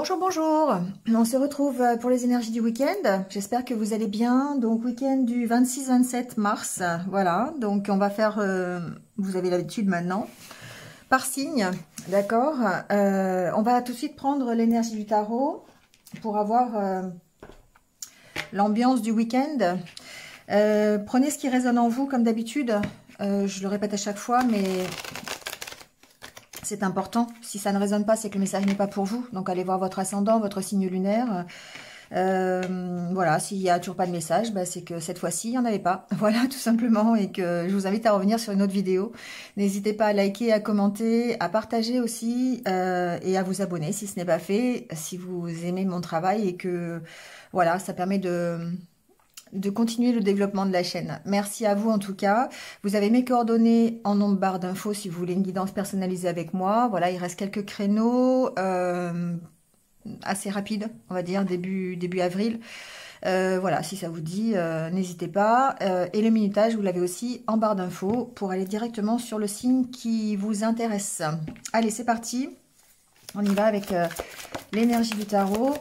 Bonjour, bonjour. On se retrouve pour les énergies du week-end. J'espère que vous allez bien. Donc, week-end du 26-27 mars. Voilà. Donc, on va faire, vous avez l'habitude maintenant, par signe. D'accord. On va tout de suite prendre l'énergie du tarot pour avoir l'ambiance du week-end. Prenez ce qui résonne en vous, comme d'habitude. Je le répète à chaque fois, mais c'est important. Si ça ne résonne pas, c'est que le message n'est pas pour vous. Donc, allez voir votre ascendant, votre signe lunaire. Voilà, s'il n'y a toujours pas de message, bah, c'est que cette fois-ci, il n'y en avait pas. Voilà, tout simplement. Et que je vous invite à revenir sur une autre vidéo. N'hésitez pas à liker, à commenter, à partager aussi et à vous abonner si ce n'est pas fait. Si vous aimez mon travail et que, voilà, ça permet de continuer le développement de la chaîne. Merci à vous en tout cas. Vous avez mes coordonnées en barre d'infos si vous voulez une guidance personnalisée avec moi. Voilà, il reste quelques créneaux assez rapides, on va dire, début avril. Voilà, si ça vous dit, n'hésitez pas. Et le minutage, vous l'avez aussi en barre d'infos pour aller directement sur le signe qui vous intéresse. Allez, c'est parti. On y va avec l'énergie du tarot.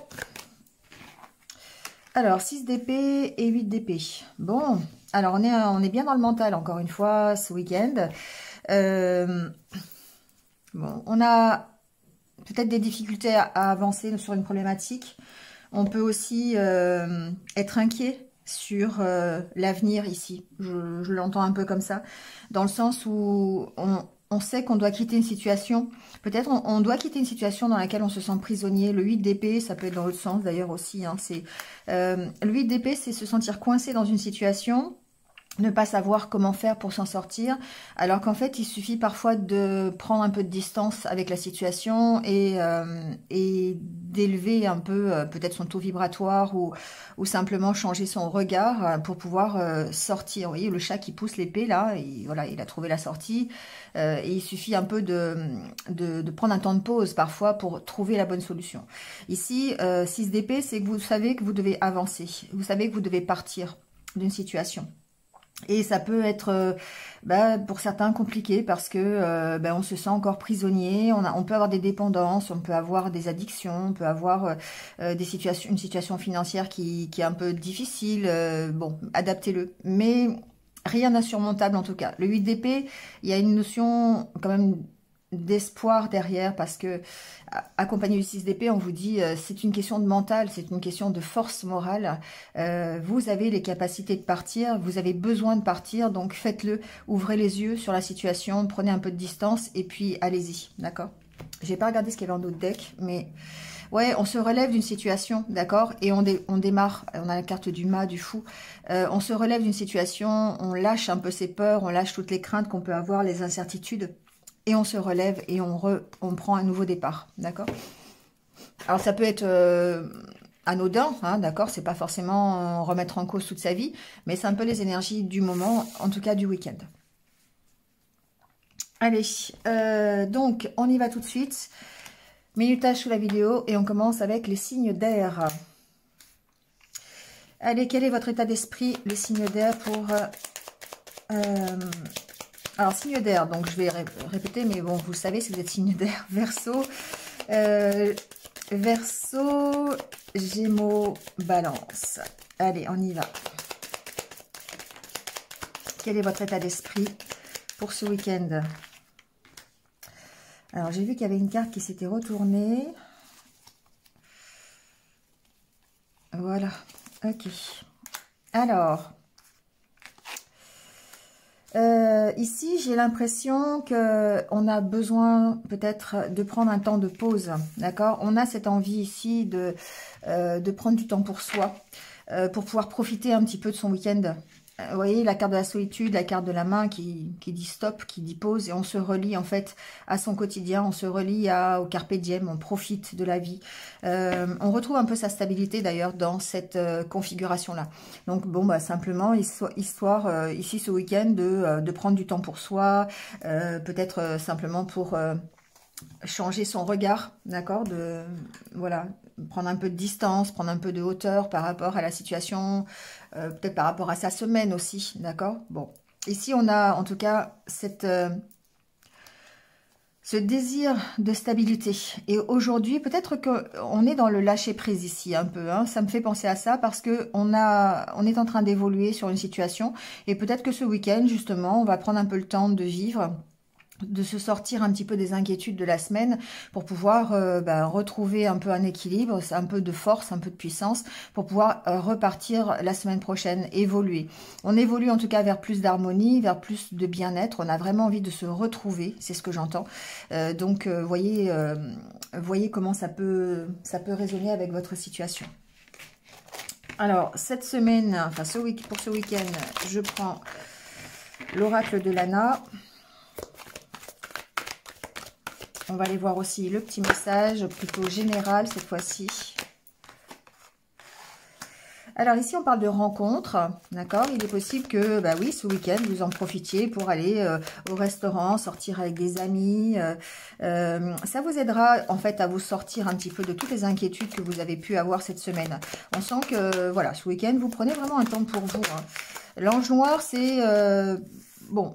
Alors, 6 d'épée et 8 d'épée. Bon, alors on est bien dans le mental, encore une fois, ce week-end. Bon, on a peut-être des difficultés à avancer sur une problématique. On peut aussi être inquiet sur l'avenir ici. Je l'entends un peu comme ça, dans le sens où on sait qu'on doit quitter une situation. Peut-être on doit quitter une situation dans laquelle on se sent prisonnier. Le 8 d'épée, ça peut être dans l'autre sens d'ailleurs aussi. Hein, le 8 d'épée, c'est se sentir coincé dans une situation, ne pas savoir comment faire pour s'en sortir, alors qu'en fait, il suffit parfois de prendre un peu de distance avec la situation et d'élever un peu peut-être son taux vibratoire ou simplement changer son regard pour pouvoir sortir. Vous voyez, le chat qui pousse l'épée, là, voilà, il a trouvé la sortie. Et il suffit un peu de prendre un temps de pause parfois pour trouver la bonne solution. Ici, 6 d'épée, c'est que vous savez que vous devez avancer. Vous savez que vous devez partir d'une situation. Et ça peut être, pour certains, compliqué parce que on se sent encore prisonnier. On peut avoir des dépendances, on peut avoir des addictions, on peut avoir une situation financière qui est un peu difficile. Bon, adaptez-le. Mais rien d'insurmontable en tout cas. Le 8 d'épée, il y a une notion quand même d'espoir derrière parce que accompagné du 6 d'épée, on vous dit c'est une question de mental, c'est une question de force morale. Vous avez les capacités de partir, vous avez besoin de partir, donc faites-le, ouvrez les yeux sur la situation, prenez un peu de distance et puis allez-y, d'accord? J'ai pas regardé ce qu'il y avait en d'autres decks, mais ouais, on se relève d'une situation, d'accord? Et on démarre, on a la carte du mât, du fou. On se relève d'une situation, on lâche un peu ses peurs, on lâche toutes les craintes qu'on peut avoir, les incertitudes. Et on se relève et on prend un nouveau départ, d'accord? Alors ça peut être anodin, hein, d'accord? C'est pas forcément remettre en cause toute sa vie, mais c'est un peu les énergies du moment, en tout cas du week-end. Allez, donc on y va tout de suite. Minutage sous la vidéo et on commence avec les signes d'air. Allez, quel est votre état d'esprit, les signes d'air pour... alors, signe d'air, donc je vais répéter, mais bon, vous le savez, si vous êtes signe d'air, Verseau, Verseau, Gémeaux, Balance. Allez, on y va. Quel est votre état d'esprit pour ce week-end? Alors, j'ai vu qu'il y avait une carte qui s'était retournée. Voilà, ok. Alors... ici, j'ai l'impression qu'on a besoin peut-être de prendre un temps de pause, d'accord? On a cette envie ici de prendre du temps pour soi, pour pouvoir profiter un petit peu de son week-end. Vous voyez, la carte de la solitude, la carte de la main qui dit stop, qui dit pause, et on se relie en fait à son quotidien, on se relie au carpe diem, on profite de la vie. On retrouve un peu sa stabilité d'ailleurs dans cette configuration-là. Donc bon, simplement, histoire ici ce week-end de prendre du temps pour soi, peut-être simplement pour... changer son regard, d'accord, voilà, prendre un peu de distance, prendre un peu de hauteur par rapport à la situation, peut-être par rapport à sa semaine aussi, d'accord. Bon, ici on a en tout cas cette ce désir de stabilité. Et aujourd'hui, peut-être qu'on est dans le lâcher-prise ici un peu. Hein. Ça me fait penser à ça parce que on est en train d'évoluer sur une situation. Et peut-être que ce week-end, justement, on va prendre un peu le temps de vivre, de se sortir un petit peu des inquiétudes de la semaine pour pouvoir retrouver un peu un équilibre, un peu de force, un peu de puissance pour pouvoir repartir la semaine prochaine, évoluer. On évolue en tout cas vers plus d'harmonie, vers plus de bien-être. On a vraiment envie de se retrouver, c'est ce que j'entends. Donc voyez comment ça peut résonner avec votre situation. Alors cette semaine, enfin pour ce week-end, je prends l'oracle de Lana. On va aller voir aussi le petit message, plutôt général cette fois-ci. Alors ici, on parle de rencontre, d'accord? Il est possible que, bah oui, ce week-end, vous en profitiez pour aller au restaurant, sortir avec des amis. Ça vous aidera, en fait, à vous sortir un petit peu de toutes les inquiétudes que vous avez pu avoir cette semaine. On sent que, voilà, ce week-end, vous prenez vraiment un temps pour vous. Hein. L'ange noir, c'est... bon,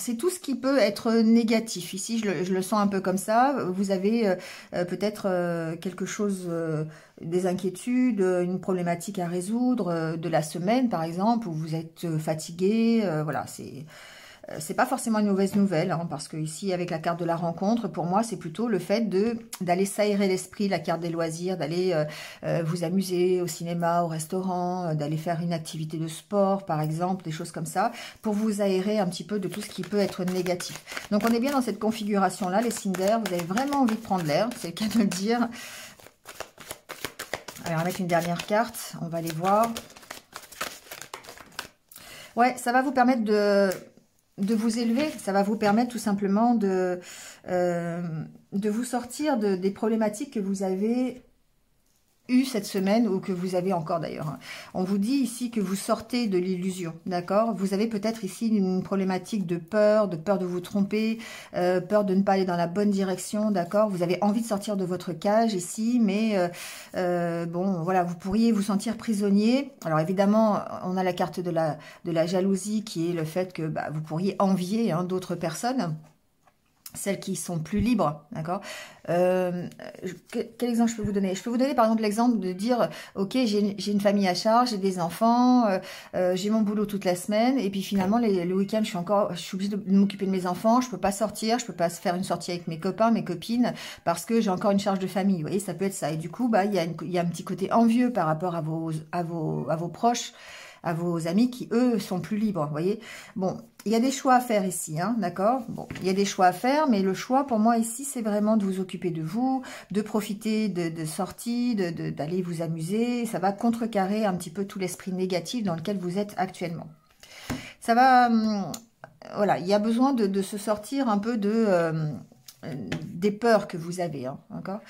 c'est tout ce qui peut être négatif. Ici, je le sens un peu comme ça. Vous avez peut-être quelque chose, des inquiétudes, une problématique à résoudre de la semaine, par exemple, où vous êtes fatigué. Voilà, c'est pas forcément une mauvaise nouvelle, hein, parce que ici, avec la carte de la rencontre, pour moi, c'est plutôt le fait d'aller s'aérer l'esprit, la carte des loisirs, d'aller vous amuser au cinéma, au restaurant, d'aller faire une activité de sport, par exemple, des choses comme ça, pour vous aérer un petit peu de tout ce qui peut être négatif. Donc, on est bien dans cette configuration-là, les signes d'air. Vous avez vraiment envie de prendre l'air, c'est le cas de le dire. Alors, on va mettre une dernière carte, on va aller voir. Ouais, ça va vous permettre de vous élever, ça va vous permettre tout simplement de vous sortir des problématiques que vous avez eues cette semaine ou que vous avez encore d'ailleurs. On vous dit ici que vous sortez de l'illusion, d'accord? Vous avez peut-être ici une problématique de peur de vous tromper, peur de ne pas aller dans la bonne direction, d'accord? Vous avez envie de sortir de votre cage ici, mais bon, voilà, vous pourriez vous sentir prisonnier. Alors évidemment, on a la carte de la jalousie qui est le fait que bah, vous pourriez envier d'autres personnes, celles qui sont plus libres, d'accord? Quel exemple je peux vous donner? Je peux vous donner par exemple l'exemple de dire, ok, j'ai une famille à charge, j'ai des enfants, j'ai mon boulot toute la semaine, et puis finalement le week-end, je suis obligée de m'occuper de mes enfants, je peux pas sortir, je peux pas faire une sortie avec mes copains, mes copines, parce que j'ai encore une charge de famille. Vous voyez, ça peut être ça. Et du coup, bah, il y a un petit côté envieux par rapport à vos proches, à vos amis qui, eux, sont plus libres, vous voyez. Bon, il y a des choix à faire ici, hein, d'accord? Bon, il y a des choix à faire, mais le choix, pour moi, ici, c'est vraiment de vous occuper de vous, de profiter de sorties, d'aller vous amuser. Ça va contrecarrer un petit peu tout l'esprit négatif dans lequel vous êtes actuellement. Ça va... voilà, il y a besoin de se sortir un peu des peurs que vous avez, hein, d'accord?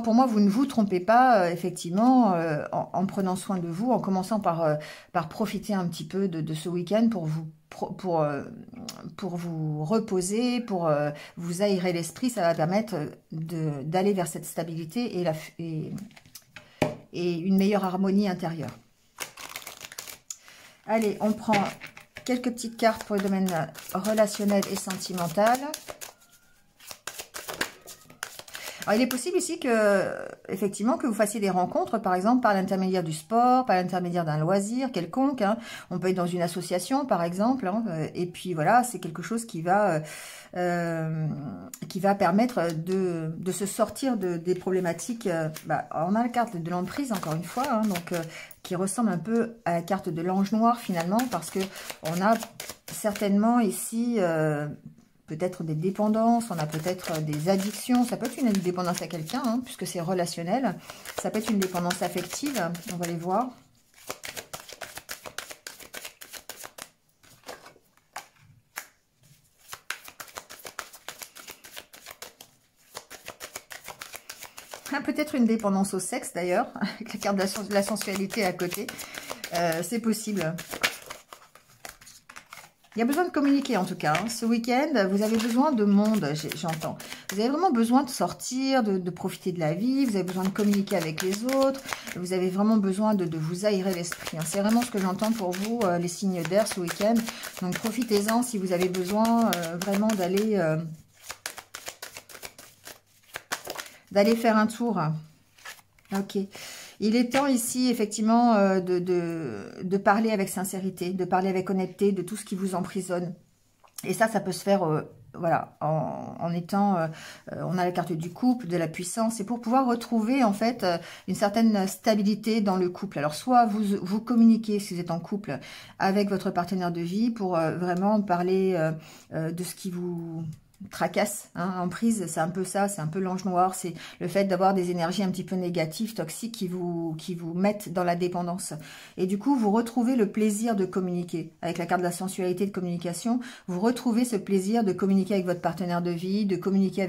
Pour moi, vous ne vous trompez pas, effectivement, en prenant soin de vous, en commençant par profiter un petit peu de ce week-end pour vous reposer, pour vous aérer l'esprit. Ça va permettre d'aller vers cette stabilité et une meilleure harmonie intérieure. Allez, on prend quelques petites cartes pour le domaine relationnel et sentimental. Alors, il est possible ici effectivement, que vous fassiez des rencontres, par exemple, par l'intermédiaire du sport, par l'intermédiaire d'un loisir quelconque. Hein. On peut être dans une association, par exemple. Hein, et puis, voilà, c'est quelque chose qui va permettre de se sortir des problématiques. On a la carte de l'emprise, encore une fois, hein, donc qui ressemble un peu à la carte de l'ange noir, finalement, parce que on a certainement ici... peut-être des dépendances, on a peut-être des addictions, ça peut être une dépendance à quelqu'un, hein, puisque c'est relationnel. Ça peut être une dépendance affective, on va les voir. Peut-être une dépendance au sexe d'ailleurs, avec la carte de la sensualité à côté. C'est possible. Il y a besoin de communiquer en tout cas. Hein. Ce week-end, vous avez besoin de monde, j'entends. Vous avez vraiment besoin de sortir, de profiter de la vie, vous avez besoin de communiquer avec les autres, vous avez vraiment besoin de vous aérer l'esprit. Hein. C'est vraiment ce que j'entends pour vous, les signes d'air ce week-end. Donc profitez-en si vous avez besoin vraiment d'aller faire un tour. Ok. Il est temps ici, effectivement, de parler avec sincérité, de parler avec honnêteté de tout ce qui vous emprisonne. Et ça peut se faire, voilà, en étant... on a la carte du couple, de la puissance, et pour pouvoir retrouver, en fait, une certaine stabilité dans le couple. Alors, soit vous communiquez, si vous êtes en couple, avec votre partenaire de vie, pour vraiment parler de ce qui vous... tracasse, hein, emprise, c'est un peu ça, c'est un peu l'ange noir, c'est le fait d'avoir des énergies un petit peu négatives, toxiques, qui vous mettent dans la dépendance. Et du coup, vous retrouvez le plaisir de communiquer. Avec la carte de la sensualité de communication, vous retrouvez ce plaisir de communiquer avec votre partenaire de vie, de communiquer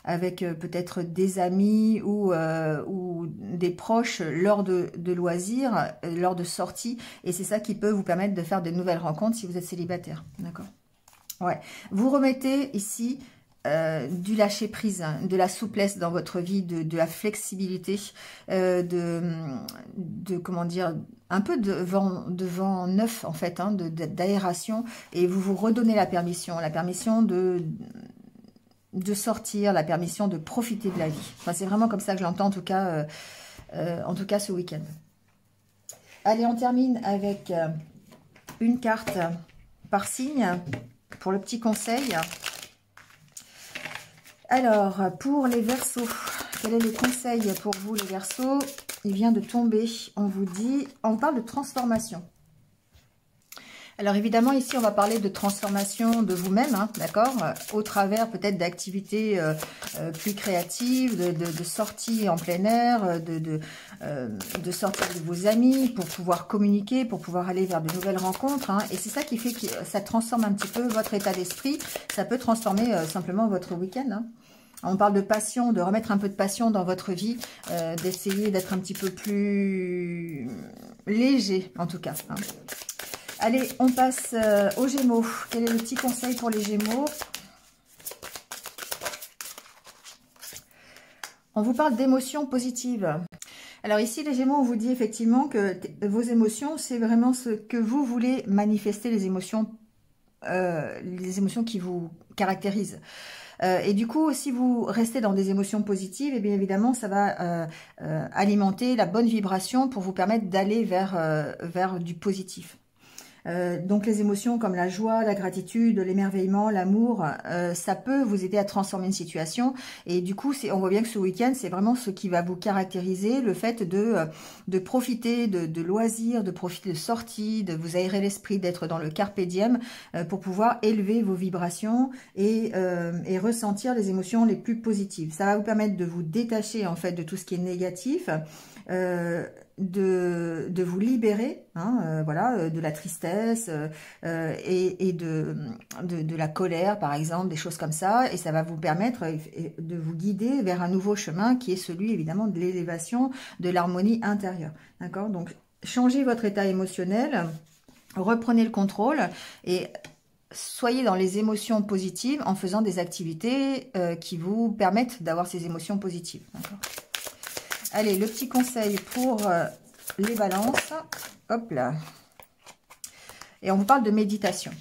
avec peut-être des amis ou des proches lors de loisirs, lors de sorties. Et c'est ça qui peut vous permettre de faire de nouvelles rencontres si vous êtes célibataire. D'accord ? Ouais, vous remettez ici du lâcher prise, hein, de la souplesse dans votre vie, de la flexibilité, comment dire, un peu de vent neuf en fait, hein, d'aération, et vous redonnez la permission de sortir, la permission de profiter de la vie. Enfin, c'est vraiment comme ça que je l'entends en tout cas ce week-end. Allez, on termine avec une carte par signe. Pour le petit conseil. Alors, pour les Verseaux, quel est le conseil pour vous les Verseaux? Il vient de tomber, on parle de transformation. Alors évidemment, ici, on va parler de transformation de vous-même, hein, d'accord, au travers peut-être d'activités plus créatives, de sorties en plein air, de sortir avec vos amis pour pouvoir communiquer, pour pouvoir aller vers de nouvelles rencontres. Hein, et c'est ça qui fait que ça transforme un petit peu votre état d'esprit. Ça peut transformer simplement votre week-end. Hein. On parle de passion, de remettre un peu de passion dans votre vie, d'essayer d'être un petit peu plus léger, en tout cas. Hein. Allez, on passe aux Gémeaux. Quel est le petit conseil pour les Gémeaux? On vous parle d'émotions positives. Alors ici, les Gémeaux, on vous dit effectivement que vos émotions, c'est vraiment ce que vous voulez manifester, les émotions qui vous caractérisent. Et du coup, si vous restez dans des émotions positives, et bien évidemment, ça va alimenter la bonne vibration pour vous permettre d'aller vers du positif. Donc les émotions comme la joie, la gratitude, l'émerveillement, l'amour, ça peut vous aider à transformer une situation. Et du coup, on voit bien que ce week-end, c'est vraiment ce qui va vous caractériser, le fait de profiter de loisirs, de profiter de sorties, de vous aérer l'esprit, d'être dans le carpe diem pour pouvoir élever vos vibrations et ressentir les émotions les plus positives. Ça va vous permettre de vous détacher en fait de tout ce qui est négatif. De vous libérer, hein, voilà, de la tristesse et de la colère, par exemple, des choses comme ça, et ça va vous permettre de vous guider vers un nouveau chemin qui est celui, évidemment, de l'élévation, de l'harmonie intérieure, d'accord? Donc, changez votre état émotionnel, reprenez le contrôle et soyez dans les émotions positives en faisant des activités qui vous permettent d'avoir ces émotions positives, d'accord? Allez, le petit conseil pour les balances. Hop là. Et on vous parle de méditation.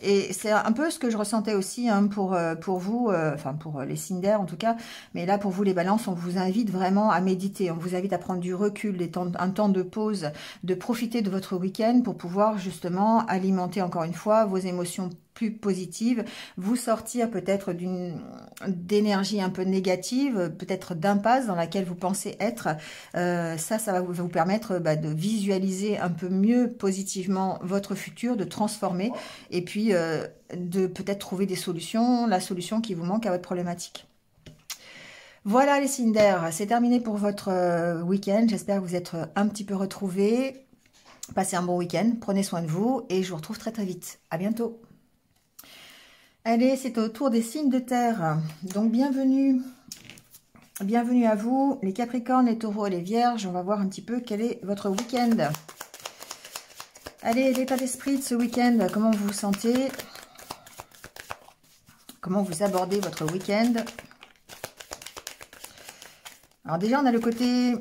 Et c'est un peu ce que je ressentais aussi hein, pour vous, enfin pour les signes d'air en tout cas. Mais là, pour vous les balances, on vous invite vraiment à méditer. On vous invite à prendre du recul, un temps de pause, de profiter de votre week-end pour pouvoir justement alimenter encore une fois vos émotions plus positive, vous sortir peut-être d'énergie un peu négative, peut-être d'impasse dans laquelle vous pensez être. Ça va vous permettre de visualiser un peu mieux positivement votre futur, de transformer et puis de peut-être trouver des solutions, la solution qui vous manque à votre problématique. Voilà les signes d'air, c'est terminé pour votre week-end. J'espère que vous êtes un petit peu retrouvés. Passez un bon week-end, prenez soin de vous et je vous retrouve très très vite. À bientôt. Allez, c'est au tour des signes de terre. Donc, bienvenue à vous, les Capricornes, les Taureaux et les Vierges. On va voir un petit peu quel est votre week-end. Allez, l'état d'esprit de ce week-end, comment vous vous sentez? Comment vous abordez votre week-end? Alors déjà, on a le côté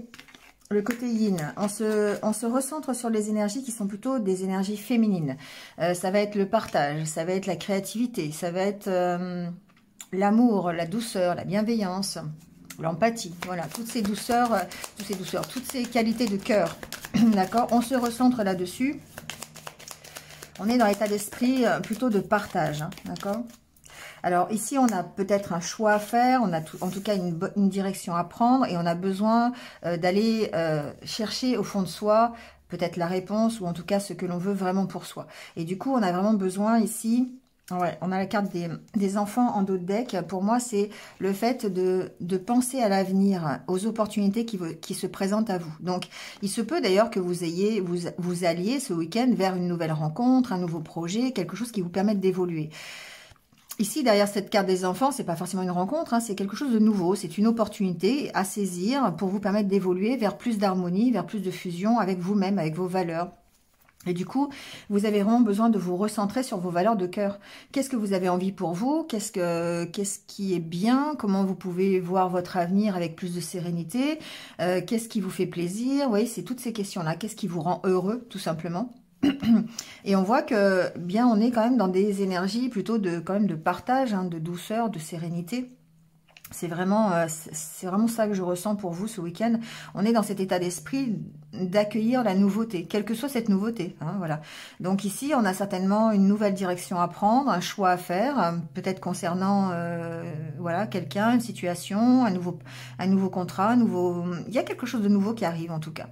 yin. On se recentre sur les énergies qui sont plutôt des énergies féminines. Ça va être le partage, ça va être la créativité, ça va être l'amour, la douceur, la bienveillance, l'empathie. Voilà, toutes ces douceurs, toutes ces qualités de cœur. D'accord? On se recentre là-dessus. On est dans l'état d'esprit plutôt de partage. Hein, d'accord? Alors ici, on a peut-être un choix à faire, on a en tout cas une direction à prendre et on a besoin d'aller chercher au fond de soi peut-être la réponse ou en tout cas ce que l'on veut vraiment pour soi. Et du coup, on a vraiment besoin ici, ouais, on a la carte des enfants en dos de deck. Pour moi, c'est le fait de penser à l'avenir, aux opportunités qui se présentent à vous. Donc, il se peut d'ailleurs que vous alliez ce week-end vers une nouvelle rencontre, un nouveau projet, quelque chose qui vous permette d'évoluer. Ici, derrière cette carte des enfants, c'est pas forcément une rencontre, hein, c'est quelque chose de nouveau. C'est une opportunité à saisir pour vous permettre d'évoluer vers plus d'harmonie, vers plus de fusion avec vous-même, avec vos valeurs. Et du coup, vous avez vraiment besoin de vous recentrer sur vos valeurs de cœur. Qu'est-ce que vous avez envie pour vous? Qu'est-ce qui est bien? Comment vous pouvez voir votre avenir avec plus de sérénité? Qu'est-ce qui vous fait plaisir? Vous voyez, c'est toutes ces questions-là. Qu'est-ce qui vous rend heureux, tout simplement? Et on voit que bien on est quand même dans des énergies plutôt quand même de partage, hein, de douceur, de sérénité. C'est vraiment ça que je ressens pour vous ce week-end. On est dans cet état d'esprit d'accueillir la nouveauté, quelle que soit cette nouveauté. Hein, voilà. Donc ici, on a certainement une nouvelle direction à prendre, un choix à faire, peut-être concernant voilà, quelqu'un, une situation, un nouveau contrat, il y a quelque chose de nouveau qui arrive en tout cas.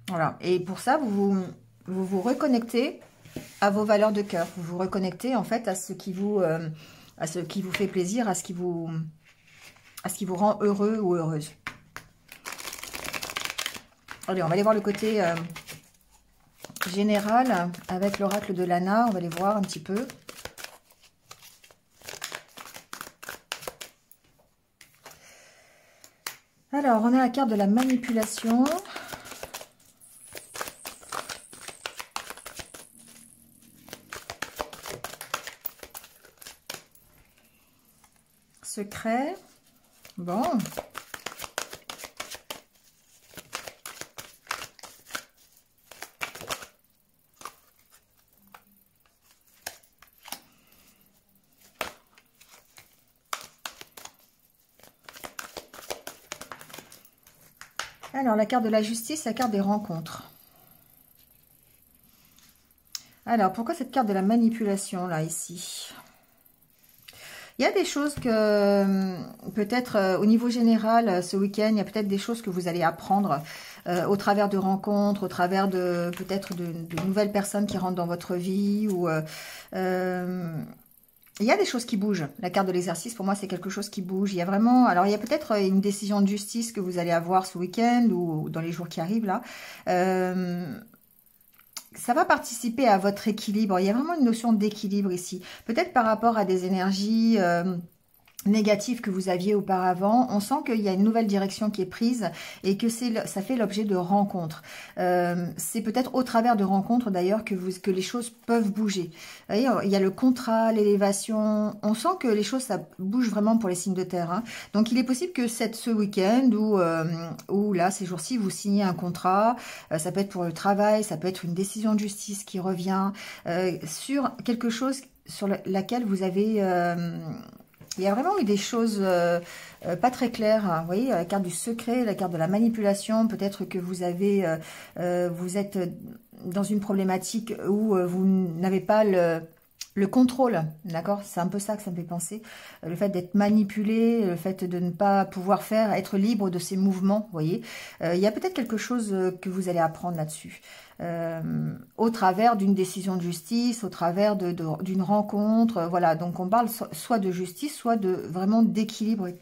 Voilà. Et pour ça, vous reconnectez à vos valeurs de cœur. Vous vous reconnectez en fait à ce qui vous fait plaisir, à ce qui vous rend heureux ou heureuse. Allez, on va aller voir le côté général avec l'oracle de Lana. On va aller voir un petit peu. Alors, on a la carte de la manipulation. Secret. Bon. Alors, la carte de la justice, la carte des rencontres. Alors, pourquoi cette carte de la manipulation, là, ici ? Il y a des choses que, peut-être, au niveau général, ce week-end, il y a peut-être des choses que vous allez apprendre au travers de rencontres, au travers de, peut-être, de nouvelles personnes qui rentrent dans votre vie, ou... il y a des choses qui bougent. La carte de l'exercice, pour moi, c'est quelque chose qui bouge. Il y a vraiment... Alors, il y a peut-être une décision de justice que vous allez avoir ce week-end ou dans les jours qui arrivent, là. Ça va participer à votre équilibre. Il y a vraiment une notion d'équilibre ici. Peut-être par rapport à des énergies... négatives que vous aviez auparavant, on sent qu'il y a une nouvelle direction qui est prise et que ça fait l'objet de rencontres. C'est peut-être au travers de rencontres d'ailleurs que les choses peuvent bouger. Vous voyez, il y a le contrat, l'élévation, on sent que les choses ça bouge vraiment pour les signes de terre. Hein. Donc il est possible que ce week-end ou là ces jours-ci vous signez un contrat, ça peut être pour le travail, ça peut être une décision de justice qui revient sur quelque chose sur laquelle vous avez... il y a vraiment eu des choses pas très claires. Hein. Vous voyez, la carte du secret, la carte de la manipulation. Peut-être que vous êtes dans une problématique où vous n'avez pas le contrôle. D'accord? C'est un peu ça que ça me fait penser. Le fait d'être manipulé, le fait de ne pas pouvoir être libre de ses mouvements. Vous voyez, il y a peut-être quelque chose que vous allez apprendre là-dessus. Au travers d'une décision de justice, au travers d'une rencontre, voilà. Donc on parle soit de justice, soit de vraiment d'équilibrer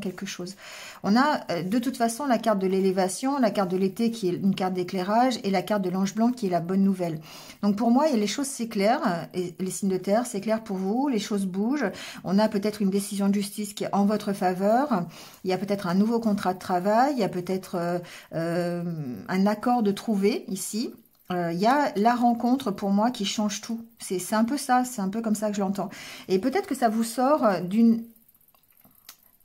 quelque chose. On a de toute façon la carte de l'élévation, la carte de l'été qui est une carte d'éclairage et la carte de l'ange blanc qui est la bonne nouvelle. Donc pour moi, les choses c'est clair, et les signes de terre c'est clair pour vous, les choses bougent. On a peut-être une décision de justice qui est en votre faveur, il y a peut-être un nouveau contrat de travail, il y a peut-être un accord de trouver ici. Il y a la rencontre pour moi qui change tout. C'est un peu ça, c'est un peu comme ça que je l'entends. Et peut-être que ça vous sort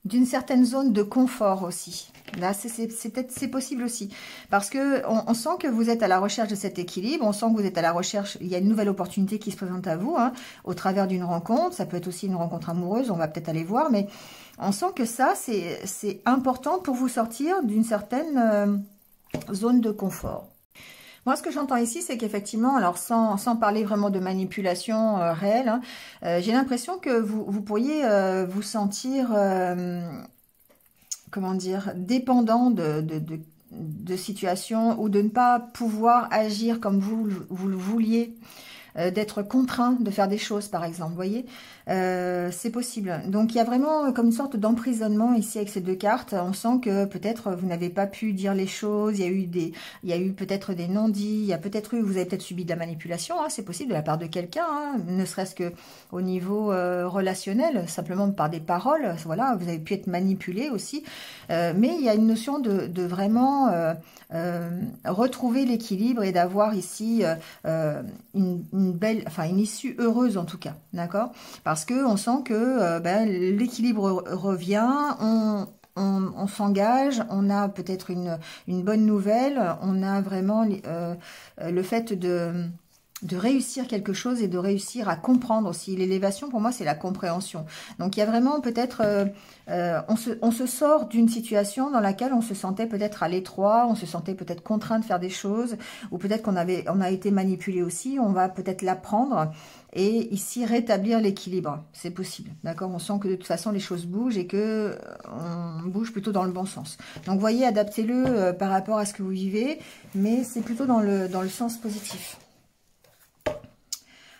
d'une certaine zone de confort aussi. Là, c'est possible aussi. Parce que on sent que vous êtes à la recherche de cet équilibre. On sent que vous êtes à la recherche, il y a une nouvelle opportunité qui se présente à vous, hein, au travers d'une rencontre. Ça peut être aussi une rencontre amoureuse, on va peut-être aller voir. Mais on sent que ça, c'est important pour vous sortir d'une certaine zone de confort. Moi, ce que j'entends ici, c'est qu'effectivement, alors sans parler vraiment de manipulation réelle, hein, j'ai l'impression que vous pourriez vous sentir, comment dire, dépendant de situations ou de ne pas pouvoir agir comme vous le vouliez. D'être contraint de faire des choses, par exemple, vous voyez, c'est possible. Donc, il y a vraiment comme une sorte d'emprisonnement ici avec ces deux cartes. On sent que peut-être vous n'avez pas pu dire les choses, il y a eu peut-être des non-dits, il y a peut-être eu, vous avez peut-être subi de la manipulation, hein, c'est possible de la part de quelqu'un, hein, ne serait-ce que au niveau relationnel, simplement par des paroles, voilà, vous avez pu être manipulé aussi, mais il y a une notion de vraiment retrouver l'équilibre et d'avoir ici une belle, enfin une issue heureuse en tout cas, d'accord? Parce que on sent que l'équilibre revient, on s'engage, on a peut-être une bonne nouvelle, on a vraiment le fait de réussir quelque chose et de réussir à comprendre aussi. L'élévation, pour moi, c'est la compréhension. Donc, il y a vraiment peut-être... on se sort d'une situation dans laquelle on se sentait peut-être à l'étroit, on se sentait peut-être contraint de faire des choses, ou peut-être qu'on a été manipulé aussi, on va peut-être l'apprendre et ici rétablir l'équilibre. C'est possible, d'accord? On sent que de toute façon, les choses bougent et que on bouge plutôt dans le bon sens. Donc, voyez, adaptez-le par rapport à ce que vous vivez, mais c'est plutôt dans le sens positif.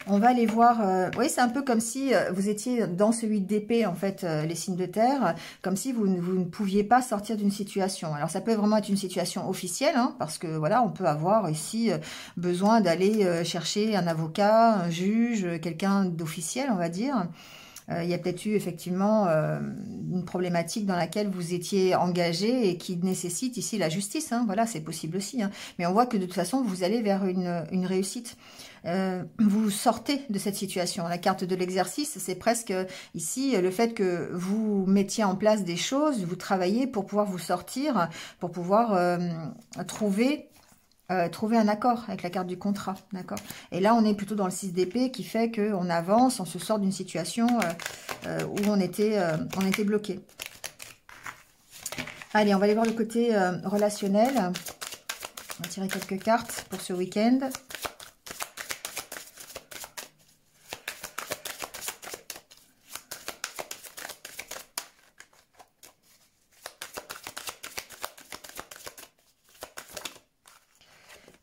On va aller voir, oui, c'est un peu comme si vous étiez dans ce 8 d'épée, en fait, les signes de terre, comme si vous ne pouviez pas sortir d'une situation. Alors, ça peut vraiment être une situation officielle, hein, parce que, voilà, on peut avoir ici besoin d'aller chercher un avocat, un juge, quelqu'un d'officiel, on va dire. Il y a peut-être eu effectivement une problématique dans laquelle vous étiez engagé et qui nécessite ici la justice. Hein. Voilà, c'est possible aussi. Hein. Mais on voit que de toute façon, vous allez vers une réussite. Vous sortez de cette situation. La carte de l'exercice, c'est presque ici le fait que vous mettiez en place des choses, vous travaillez pour pouvoir vous sortir, pour pouvoir trouver un accord avec la carte du contrat, d'accord? Et là, on est plutôt dans le 6 d'épée qui fait qu'on avance, on se sort d'une situation où on était bloqué. Allez, on va aller voir le côté relationnel. On va tirer quelques cartes pour ce week-end.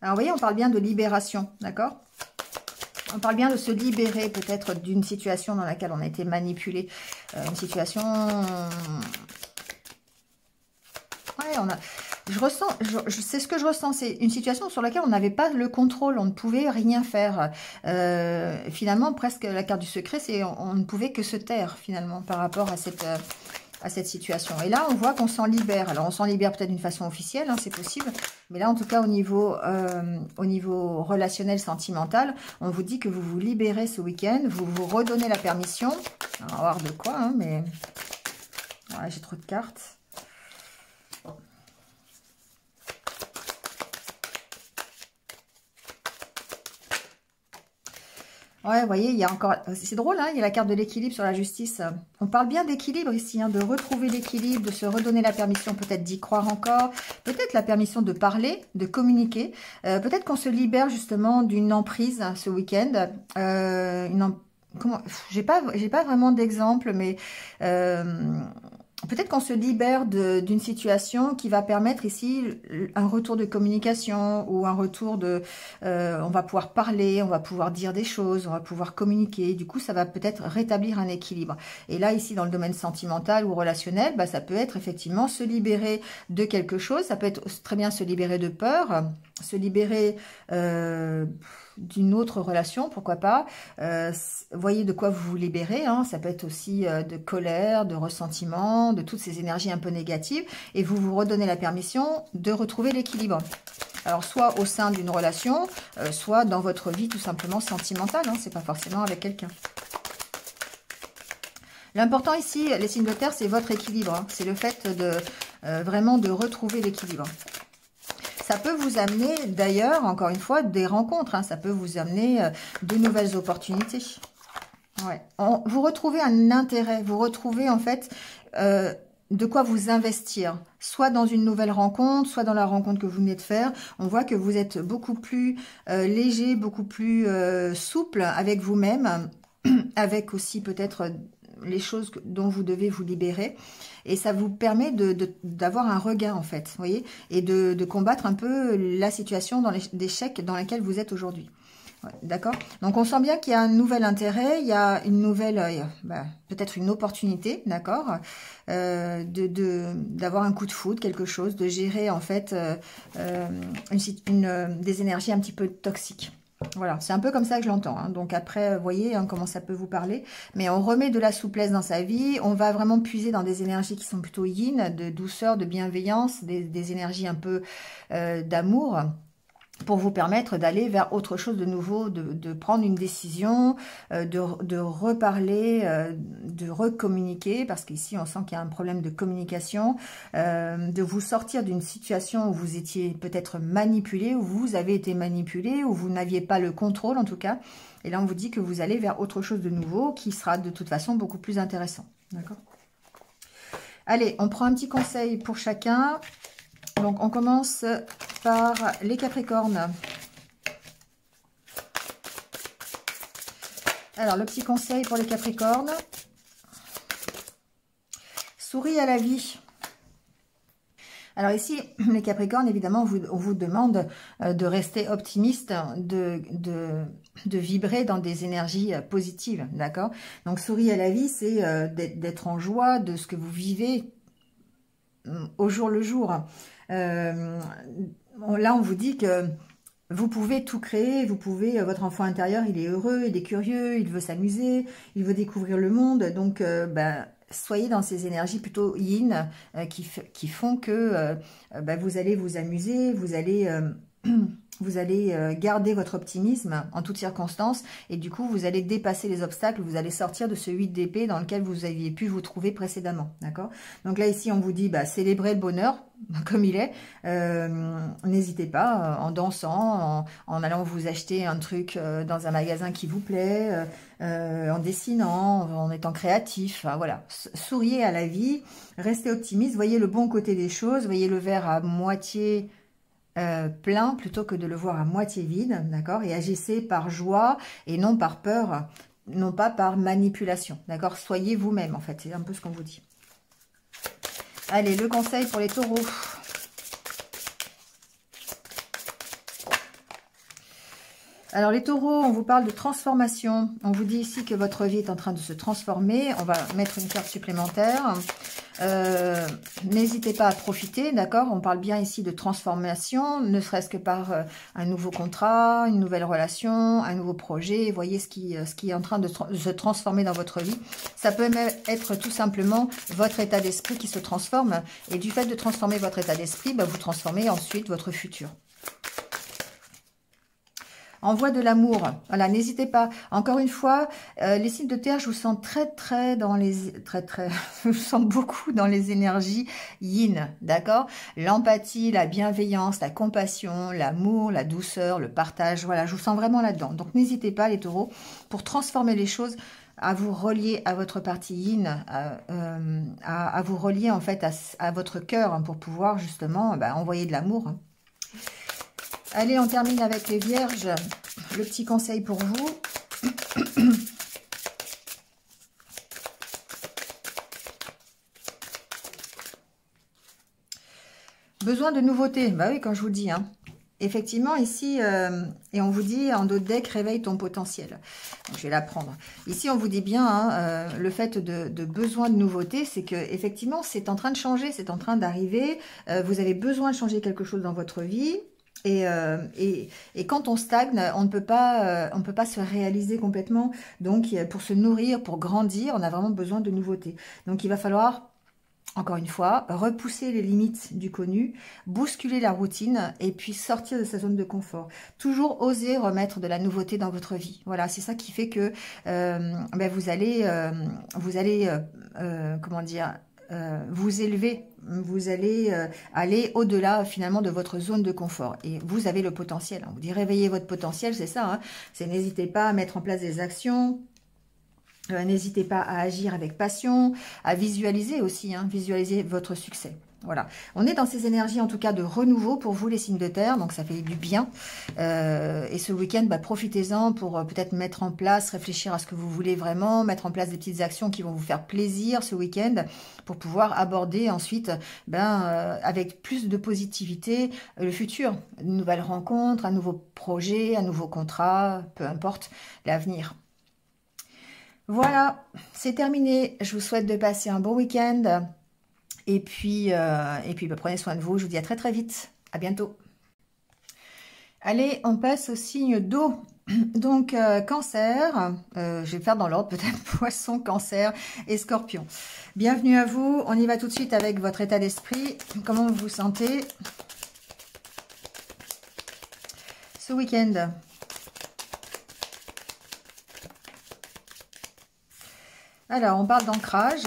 Alors, vous voyez, on parle bien de libération, d'accord? On parle bien de se libérer peut-être d'une situation dans laquelle on a été manipulé. Une situation... Ouais, je ressens, c'est ce que je ressens, c'est une situation sur laquelle on n'avait pas le contrôle, on ne pouvait rien faire. Finalement, presque la carte du secret, c'est on ne pouvait que se taire finalement par rapport à cette situation. Et là, on voit qu'on s'en libère. Alors, on s'en libère peut-être d'une façon officielle, hein, c'est possible. Mais là, en tout cas, au niveau relationnel, sentimental, on vous dit que vous vous libérez ce week-end, vous vous redonnez la permission. Alors, on va voir de quoi, hein, mais... Voilà, j'ai trop de cartes. Ouais, vous voyez, il y a encore... C'est drôle, hein, il y a la carte de l'équilibre sur la justice. On parle bien d'équilibre ici, hein, de retrouver l'équilibre, de se redonner la permission peut-être d'y croire encore, peut-être la permission de parler, de communiquer. Peut-être qu'on se libère justement d'une emprise ce week-end. J'ai pas vraiment d'exemple, mais... Peut-être qu'on se libère d'une situation qui va permettre ici un retour de communication ou un retour de... on va pouvoir parler, on va pouvoir dire des choses, on va pouvoir communiquer. Du coup, ça va peut-être rétablir un équilibre. Et là, ici, dans le domaine sentimental ou relationnel, bah, ça peut être effectivement se libérer de quelque chose. Ça peut être très bien se libérer de peur, se libérer... d'une autre relation, pourquoi pas. Voyez de quoi vous vous libérez, hein. Ça peut être aussi de colère, de ressentiment, de toutes ces énergies un peu négatives, et vous vous redonnez la permission de retrouver l'équilibre. Alors, soit au sein d'une relation, soit dans votre vie tout simplement sentimentale, hein. C'est pas forcément avec quelqu'un. L'important ici, les signes de terre, c'est votre équilibre. Hein. C'est le fait de vraiment de retrouver l'équilibre. Ça peut vous amener, d'ailleurs, encore une fois, des rencontres. Hein. Ça peut vous amener de nouvelles opportunités. Ouais. Vous retrouvez un intérêt. Vous retrouvez, en fait, de quoi vous investir. Soit dans une nouvelle rencontre, soit dans la rencontre que vous venez de faire. On voit que vous êtes beaucoup plus léger, beaucoup plus souple avec vous-même. Avec aussi peut-être les choses dont vous devez vous libérer. Et ça vous permet d'avoir un regain, en fait, vous voyez, et de combattre un peu la situation d'échec dans laquelle vous êtes aujourd'hui. Ouais, d'accord? Donc, on sent bien qu'il y a un nouvel intérêt, il y a une nouvelle, peut-être une opportunité, d'accord? D'avoir un coup de foudre, quelque chose, de gérer, en fait, des énergies un petit peu toxiques. Voilà, c'est un peu comme ça que je l'entends. Hein. Donc après, vous voyez hein, comment ça peut vous parler. Mais on remet de la souplesse dans sa vie. On va vraiment puiser dans des énergies qui sont plutôt yin, de douceur, de bienveillance, des énergies un peu d'amour, pour vous permettre d'aller vers autre chose de nouveau, de prendre une décision, de reparler, de recommuniquer, parce qu'ici on sent qu'il y a un problème de communication, de vous sortir d'une situation où vous étiez peut-être manipulé, où vous avez été manipulé, où vous n'aviez pas le contrôle en tout cas. Et là on vous dit que vous allez vers autre chose de nouveau, qui sera de toute façon beaucoup plus intéressant. D'accord ? Allez, on prend un petit conseil pour chacun. Donc, on commence par les Capricornes. Alors, le petit conseil pour les Capricornes. Souris à la vie. Alors ici, les Capricornes, évidemment, on vous demande de rester optimiste, de vibrer dans des énergies positives, d'accord? Donc, souris à la vie, c'est d'être en joie de ce que vous vivez au jour le jour. Là, on vous dit que vous pouvez tout créer, vous pouvez, votre enfant intérieur, il est heureux, il est curieux, il veut s'amuser, il veut découvrir le monde. Donc, soyez dans ces énergies plutôt yin qui font que vous allez vous amuser, vous allez garder votre optimisme en toutes circonstances et du coup, vous allez dépasser les obstacles, vous allez sortir de ce 8 d'épée dans lequel vous aviez pu vous trouver précédemment, d'accord? Donc là, ici, on vous dit, célébrez le bonheur comme il est. N'hésitez pas, en dansant, en allant vous acheter un truc dans un magasin qui vous plaît, en dessinant, en étant créatif, enfin, voilà. Souriez à la vie, restez optimiste, voyez le bon côté des choses, voyez le verre à moitié plein plutôt que de le voir à moitié vide, d'accord? Et agissez par joie et non par peur, non pas par manipulation, d'accord? Soyez vous-même, en fait, c'est un peu ce qu'on vous dit. Allez, le conseil pour les taureaux. Alors les taureaux, on vous parle de transformation. On vous dit ici que votre vie est en train de se transformer. On va mettre une carte supplémentaire. N'hésitez pas à profiter, d'accord? On parle bien ici de transformation, ne serait-ce que par un nouveau contrat, une nouvelle relation, un nouveau projet. Voyez ce qui est en train de se transformer dans votre vie. Ça peut même être tout simplement votre état d'esprit qui se transforme. Et du fait de transformer votre état d'esprit, vous transformez ensuite votre futur. Envoie de l'amour. Voilà, n'hésitez pas. Encore une fois, les signes de terre, je vous sens je vous sens beaucoup dans les énergies yin, d'accord? L'empathie, la bienveillance, la compassion, l'amour, la douceur, le partage. Voilà, je vous sens vraiment là-dedans. Donc, n'hésitez pas, les taureaux, pour transformer les choses, à vous relier à votre partie yin, à vous relier en fait à votre cœur, hein, pour pouvoir justement envoyer de l'amour, hein. Allez, on termine avec les vierges. Le petit conseil pour vous. Besoin de nouveautés. Bah oui, comme je vous dis, hein. Effectivement, ici, et on vous dit, en dos de deck, réveille ton potentiel. Donc, je vais la prendre. Ici, on vous dit bien, hein, le fait de besoin de nouveauté, c'est que effectivement, c'est en train de changer, c'est en train d'arriver. Vous avez besoin de changer quelque chose dans votre vie. Et quand on stagne, on ne peut pas se réaliser complètement. Donc, pour se nourrir, pour grandir, on a vraiment besoin de nouveautés. Donc, il va falloir encore une fois, repousser les limites du connu, bousculer la routine et puis sortir de sa zone de confort. Toujours oser remettre de la nouveauté dans votre vie. Voilà, c'est ça qui fait que vous allez comment dire, vous élever, vous allez aller au-delà finalement de votre zone de confort. Et vous avez le potentiel. On vous dit réveiller votre potentiel, c'est ça. Hein, c'est n'hésitez pas à mettre en place des actions. N'hésitez pas à agir avec passion, à visualiser aussi, hein, visualiser votre succès. Voilà, on est dans ces énergies en tout cas de renouveau pour vous les signes de terre, donc ça fait du bien. Et ce week-end, profitez-en pour peut-être mettre en place, réfléchir à ce que vous voulez vraiment, mettre en place des petites actions qui vont vous faire plaisir ce week-end pour pouvoir aborder ensuite avec plus de positivité le futur. Une nouvelle rencontre, un nouveau projet, un nouveau contrat, peu importe l'avenir. Voilà, c'est terminé. Je vous souhaite de passer un bon week-end. Et puis prenez soin de vous. Je vous dis à très très vite. À bientôt. Allez, on passe au signe d'eau. Donc, cancer. Je vais faire dans l'ordre peut-être poisson, cancer et scorpion. Bienvenue à vous. On y va tout de suite avec votre état d'esprit. Comment vous vous sentez ce week-end? Alors, on parle d'ancrage.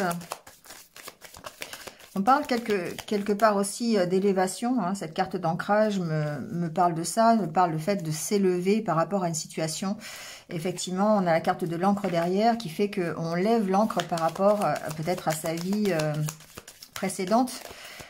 On parle quelque part aussi d'élévation. Hein. Cette carte d'ancrage me parle de ça, me parle du fait de s'élever par rapport à une situation. Effectivement, on a la carte de l'encre derrière qui fait qu'on lève l'encre par rapport peut-être à sa vie précédente.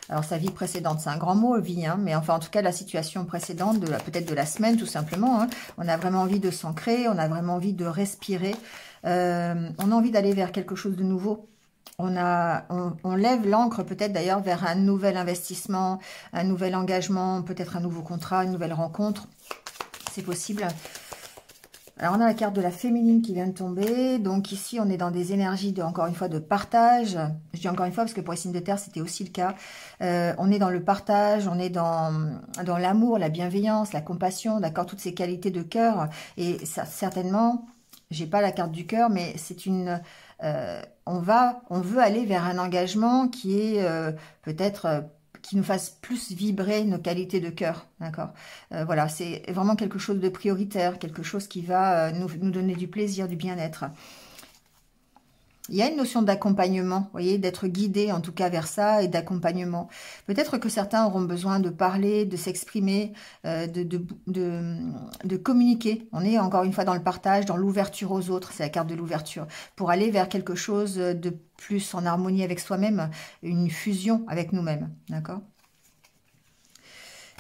Alors, sa vie précédente, c'est un grand mot, vie, hein, mais enfin, en tout cas, la situation précédente, peut-être de la semaine, tout simplement. Hein. On a vraiment envie de s'ancrer, on a vraiment envie de respirer. On a envie d'aller vers quelque chose de nouveau. On lève l'ancre peut-être d'ailleurs vers un nouvel investissement, un nouvel engagement, peut-être un nouveau contrat, une nouvelle rencontre. C'est possible. Alors, on a la carte de la féminine qui vient de tomber. Donc, ici, on est dans des énergies, encore une fois, de partage. Je dis encore une fois parce que pour les signes de terre, c'était aussi le cas. On est dans le partage, on est dans l'amour, la bienveillance, la compassion, d'accord, toutes ces qualités de cœur. Et ça, certainement, j'ai pas la carte du cœur, mais c'est une... on veut aller vers un engagement qui est peut-être... qui nous fasse plus vibrer nos qualités de cœur, d'accord. Voilà, c'est vraiment quelque chose de prioritaire, quelque chose qui va nous donner du plaisir, du bien-être. Il y a une notion d'accompagnement, vous voyez, d'être guidé en tout cas vers ça et d'accompagnement. Peut-être que certains auront besoin de parler, de s'exprimer, de communiquer. On est encore une fois dans le partage, dans l'ouverture aux autres, c'est la carte de l'ouverture, pour aller vers quelque chose de plus en harmonie avec soi-même, une fusion avec nous-mêmes, d'accord?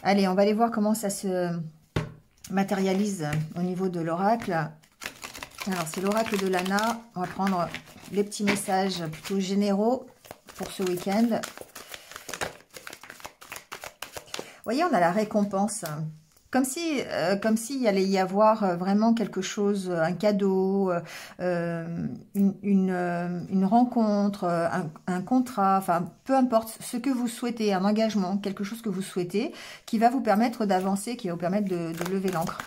Allez, on va aller voir comment ça se matérialise au niveau de l'oracle. Alors, c'est l'oracle de Lana. On va prendre les petits messages plutôt généraux pour ce week-end. Vous voyez, on a la récompense. Comme s'il allait y avoir vraiment quelque chose, un cadeau, une rencontre, un contrat, enfin, peu importe ce que vous souhaitez, un engagement, quelque chose que vous souhaitez, qui va vous permettre d'avancer, qui va vous permettre de lever l'ancre.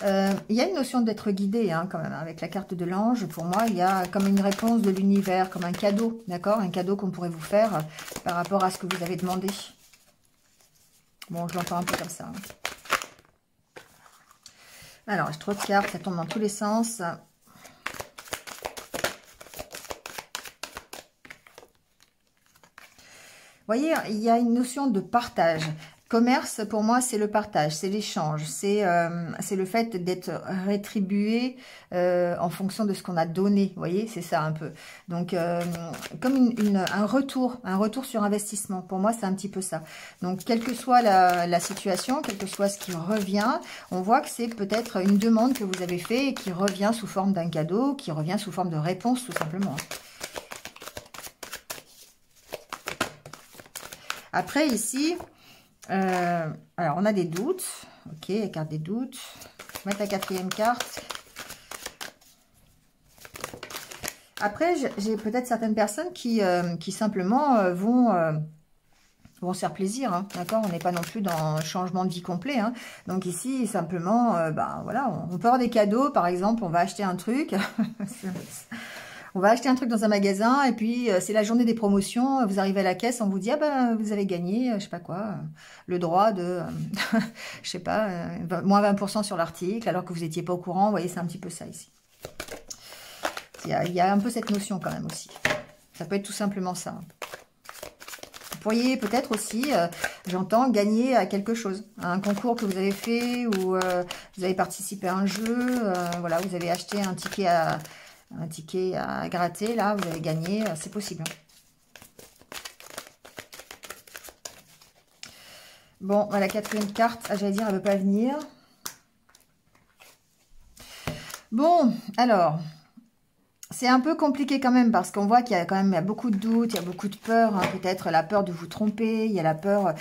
Il y a une notion d'être guidé, hein, quand même, avec la carte de l'ange. Pour moi, il y a comme une réponse de l'univers, comme un cadeau, d'accord? Un cadeau qu'on pourrait vous faire par rapport à ce que vous avez demandé. Bon, je l'entends un peu comme ça. Alors, j'ai trop de cartes, ça tombe dans tous les sens. Vous voyez, il y a une notion de partage. Commerce, pour moi, c'est le partage, c'est l'échange, c'est le fait d'être rétribué en fonction de ce qu'on a donné, vous voyez, c'est ça un peu. Donc, comme un retour sur investissement, pour moi, c'est un petit peu ça. Donc, quelle que soit la situation, quel que soit ce qui revient, on voit que c'est peut-être une demande que vous avez faite et qui revient sous forme d'un cadeau, qui revient sous forme de réponse, tout simplement. Après, ici... alors, on a des doutes. Ok, la carte des doutes. Je vais mettre la quatrième carte. Après, j'ai peut-être certaines personnes qui simplement vont se faire plaisir. Hein, d'accord, on n'est pas non plus dans un changement de vie complet. Hein. Donc ici, simplement, voilà, on peut avoir des cadeaux. Par exemple, on va acheter un truc. On va acheter un truc dans un magasin et puis c'est la journée des promotions. Vous arrivez à la caisse, on vous dit ah ben vous avez gagné, je sais pas quoi, le droit de, je sais pas, moins 20% sur l'article alors que vous n'étiez pas au courant. Vous voyez, c'est un petit peu ça ici. Il y a un peu cette notion quand même aussi. Ça peut être tout simplement ça. Vous pourriez peut-être aussi, j'entends, gagner à quelque chose. À un concours que vous avez fait ou vous avez participé à un jeu. Voilà, vous avez acheté un ticket à gratter. Là, vous avez gagné. C'est possible. Bon, la quatrième carte, j'allais dire, elle ne veut pas venir. Bon, alors... C'est un peu compliqué quand même parce qu'on voit qu'il y a quand même beaucoup de doutes, il y a beaucoup de peur, hein, peut-être la peur de vous tromper, il y a la peur...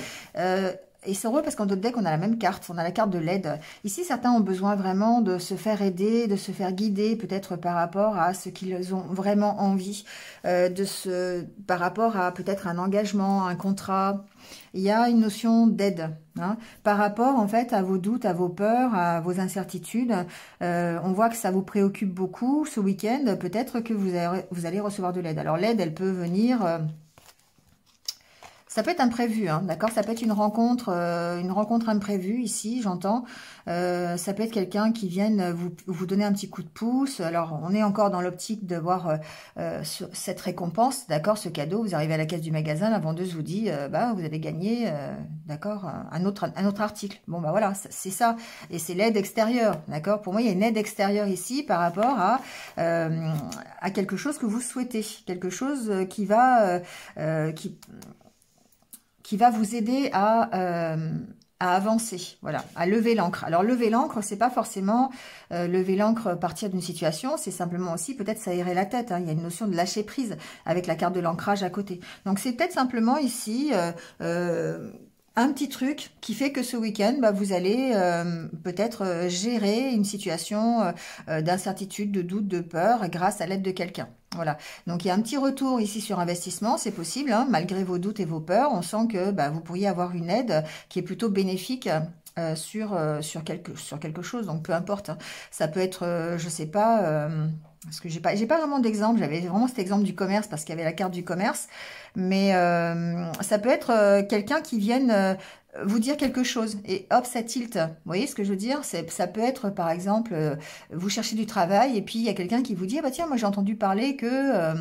et c'est heureux parce qu'en d'autres decks, on a la même carte, on a la carte de l'aide. Ici, certains ont besoin vraiment de se faire aider, de se faire guider, peut-être par rapport à ce qu'ils ont vraiment envie, par rapport à peut-être un engagement, un contrat. Il y a une notion d'aide, hein, par rapport en fait à vos doutes, à vos peurs, à vos incertitudes. On voit que ça vous préoccupe beaucoup ce week-end. Peut-être que vous allez recevoir de l'aide. Alors l'aide, elle peut venir... ça peut être imprévu, hein, d'accord? Ça peut être une rencontre imprévue ici, j'entends. Ça peut être quelqu'un qui vienne vous donner un petit coup de pouce. Alors, on est encore dans l'optique de voir cette récompense, d'accord? Ce cadeau, vous arrivez à la caisse du magasin, la vendeuse vous dit, bah, vous avez gagné, d'accord, un autre article. Bon, bah voilà, c'est ça. Et c'est l'aide extérieure, d'accord? Pour moi, il y a une aide extérieure ici par rapport à quelque chose que vous souhaitez, quelque chose qui va vous aider à avancer, voilà, à lever l'ancre. Alors, lever l'ancre, c'est pas forcément lever l'ancre, partir d'une situation, c'est simplement aussi peut-être s'aérer la tête, hein. Il y a une notion de lâcher prise avec la carte de l'ancrage à côté. Donc, c'est peut-être simplement ici... un petit truc qui fait que ce week-end, bah, vous allez peut-être gérer une situation d'incertitude, de doute, de peur grâce à l'aide de quelqu'un. Voilà, donc il y a un petit retour ici sur investissement, c'est possible, hein, malgré vos doutes et vos peurs, on sent que bah, vous pourriez avoir une aide qui est plutôt bénéfique sur quelque chose, donc peu importe, hein. Ça peut être, je sais pas, parce que j'ai pas vraiment d'exemple, j'avais vraiment cet exemple du commerce parce qu'il y avait la carte du commerce, mais ça peut être quelqu'un qui vienne vous dire quelque chose et hop ça tilte. Vous voyez ce que je veux dire? Ça peut être par exemple vous cherchez du travail et puis il y a quelqu'un qui vous dit ah bah tiens moi j'ai entendu parler que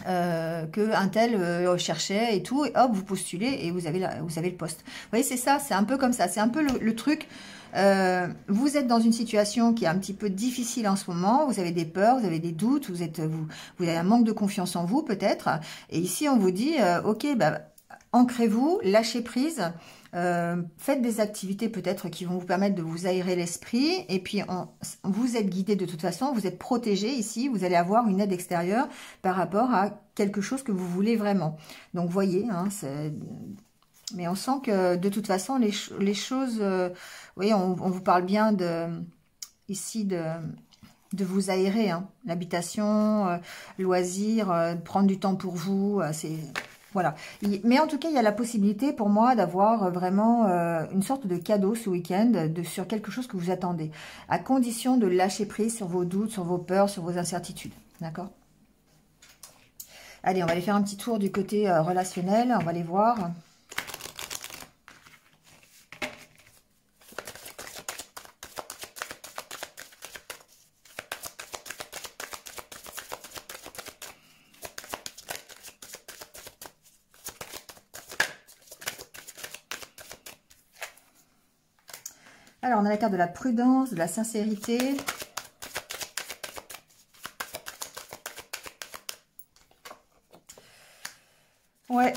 un tel cherchait et tout et hop vous postulez et vous avez le poste. Vous voyez c'est ça, c'est un peu comme ça, c'est un peu le truc. Vous êtes dans une situation qui est un petit peu difficile en ce moment, vous avez des peurs, vous avez des doutes, vous avez un manque de confiance en vous peut-être, et ici on vous dit ok, bah, ancrez-vous, lâchez prise, faites des activités peut-être qui vont vous permettre de vous aérer l'esprit, et puis vous êtes guidé de toute façon, vous êtes protégé ici, vous allez avoir une aide extérieure par rapport à quelque chose que vous voulez vraiment. Donc voyez, hein, mais on sent que de toute façon, les choses... vous voyez, on vous parle bien ici de vous aérer. Hein. L'habitation, loisirs, prendre du temps pour vous. C'est voilà. Mais en tout cas, il y a la possibilité pour moi d'avoir vraiment une sorte de cadeau ce week-end sur quelque chose que vous attendez. À condition de lâcher prise sur vos doutes, sur vos peurs, sur vos incertitudes. D'accord ? Allez, on va aller faire un petit tour du côté relationnel. On va aller voir... Alors, on a la carte de la prudence, de la sincérité. Ouais.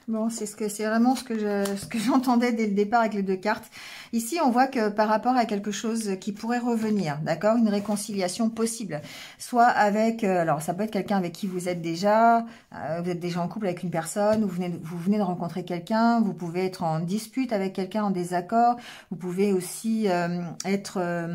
Bon, c'est vraiment ce que j'entendais dès le départ avec les deux cartes. Ici, on voit que par rapport à quelque chose qui pourrait revenir, d'accord, une réconciliation possible, soit avec, alors ça peut être quelqu'un avec qui vous êtes déjà en couple avec une personne, ou vous venez de rencontrer quelqu'un, vous pouvez être en dispute avec quelqu'un, en désaccord, vous pouvez aussi être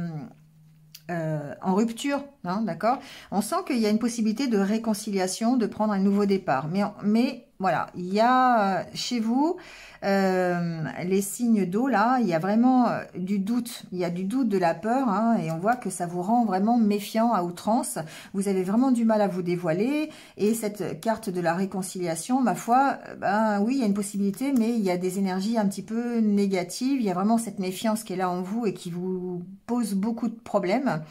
en rupture, hein, d'accord. On sent qu'il y a une possibilité de réconciliation, de prendre un nouveau départ, mais voilà, il y a chez vous, les signes d'eau, là, il y a vraiment du doute. Il y a du doute, de la peur, hein, et on voit que ça vous rend vraiment méfiant à outrance. Vous avez vraiment du mal à vous dévoiler. Et cette carte de la réconciliation, ma foi, ben oui, il y a une possibilité, mais il y a des énergies un petit peu négatives. Il y a vraiment cette méfiance qui est là en vous et qui vous pose beaucoup de problèmes.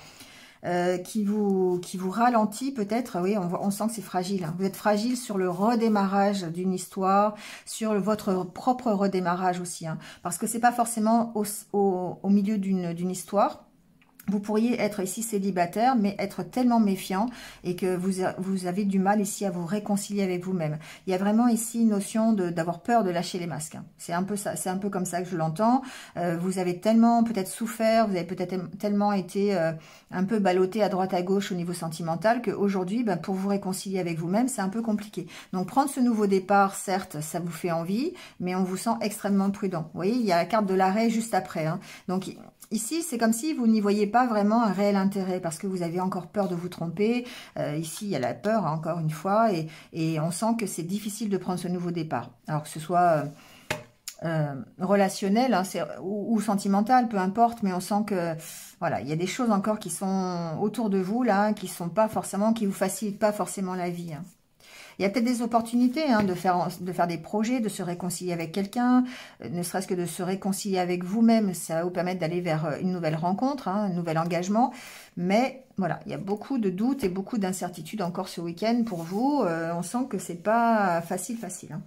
Qui vous ralentit peut-être. Oui, on sent que c'est fragile. Hein. Vous êtes fragile sur le redémarrage d'une histoire, sur votre propre redémarrage aussi. Hein, parce que c'est pas forcément au milieu d'une histoire. Vous pourriez être ici célibataire, mais être tellement méfiant et que vous avez du mal ici à vous réconcilier avec vous-même. Il y a vraiment ici une notion d'avoir peur de lâcher les masques. Hein. C'est un peu ça, c'est un peu comme ça que je l'entends. Vous avez tellement peut-être souffert, vous avez peut-être tellement été un peu ballotté à droite à gauche au niveau sentimental qu'aujourd'hui, ben, pour vous réconcilier avec vous-même, c'est un peu compliqué. Donc prendre ce nouveau départ, certes, ça vous fait envie, mais on vous sent extrêmement prudent. Vous voyez, il y a la carte de l'arrêt juste après. Hein. Donc ici, c'est comme si vous n'y voyez pas vraiment un réel intérêt parce que vous avez encore peur de vous tromper. Ici, il y a la peur, hein, encore une fois, et on sent que c'est difficile de prendre ce nouveau départ. Alors que ce soit relationnel, hein, ou sentimental, peu importe, mais on sent que voilà, il y a des choses encore qui sont autour de vous, là, qui sont pas forcément, qui vous facilitent pas forcément la vie. Hein. Il y a peut-être des opportunités hein, de faire des projets, de se réconcilier avec quelqu'un, ne serait-ce que de se réconcilier avec vous-même. Ça va vous permettre d'aller vers une nouvelle rencontre, hein, un nouvel engagement. Mais voilà, il y a beaucoup de doutes et beaucoup d'incertitudes encore ce week-end pour vous. On sent que c'est pas facile. Hein.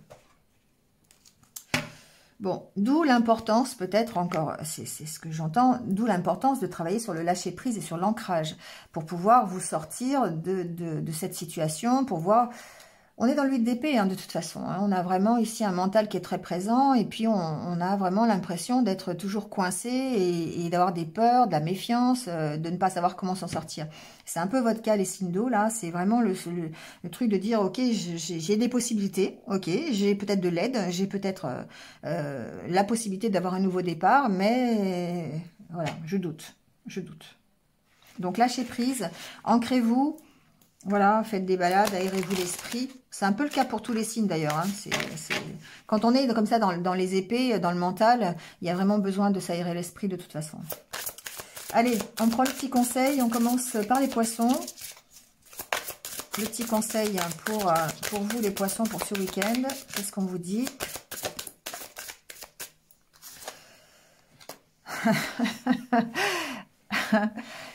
Bon, d'où l'importance, peut-être encore, c'est ce que j'entends, d'où l'importance de travailler sur le lâcher-prise et sur l'ancrage pour pouvoir vous sortir de cette situation, pour voir... On est dans le 8 d'épée, hein, de toute façon. Hein. On a vraiment ici un mental qui est très présent et puis on a vraiment l'impression d'être toujours coincé et d'avoir des peurs, de la méfiance, de ne pas savoir comment s'en sortir. C'est un peu votre cas, les signes d'eau, là. C'est vraiment le truc de dire, ok, j'ai des possibilités, ok, j'ai peut-être de l'aide, j'ai peut-être la possibilité d'avoir un nouveau départ, mais voilà, je doute. Donc lâchez prise, ancrez-vous. Voilà, faites des balades, aérez-vous l'esprit. C'est un peu le cas pour tous les signes d'ailleurs. Hein. Quand on est comme ça dans les épées, dans le mental, il y a vraiment besoin de s'aérer l'esprit de toute façon. Allez, on prend le petit conseil. On commence par les poissons. Le petit conseil pour vous les poissons pour ce week-end. Qu'est-ce qu'on vous dit?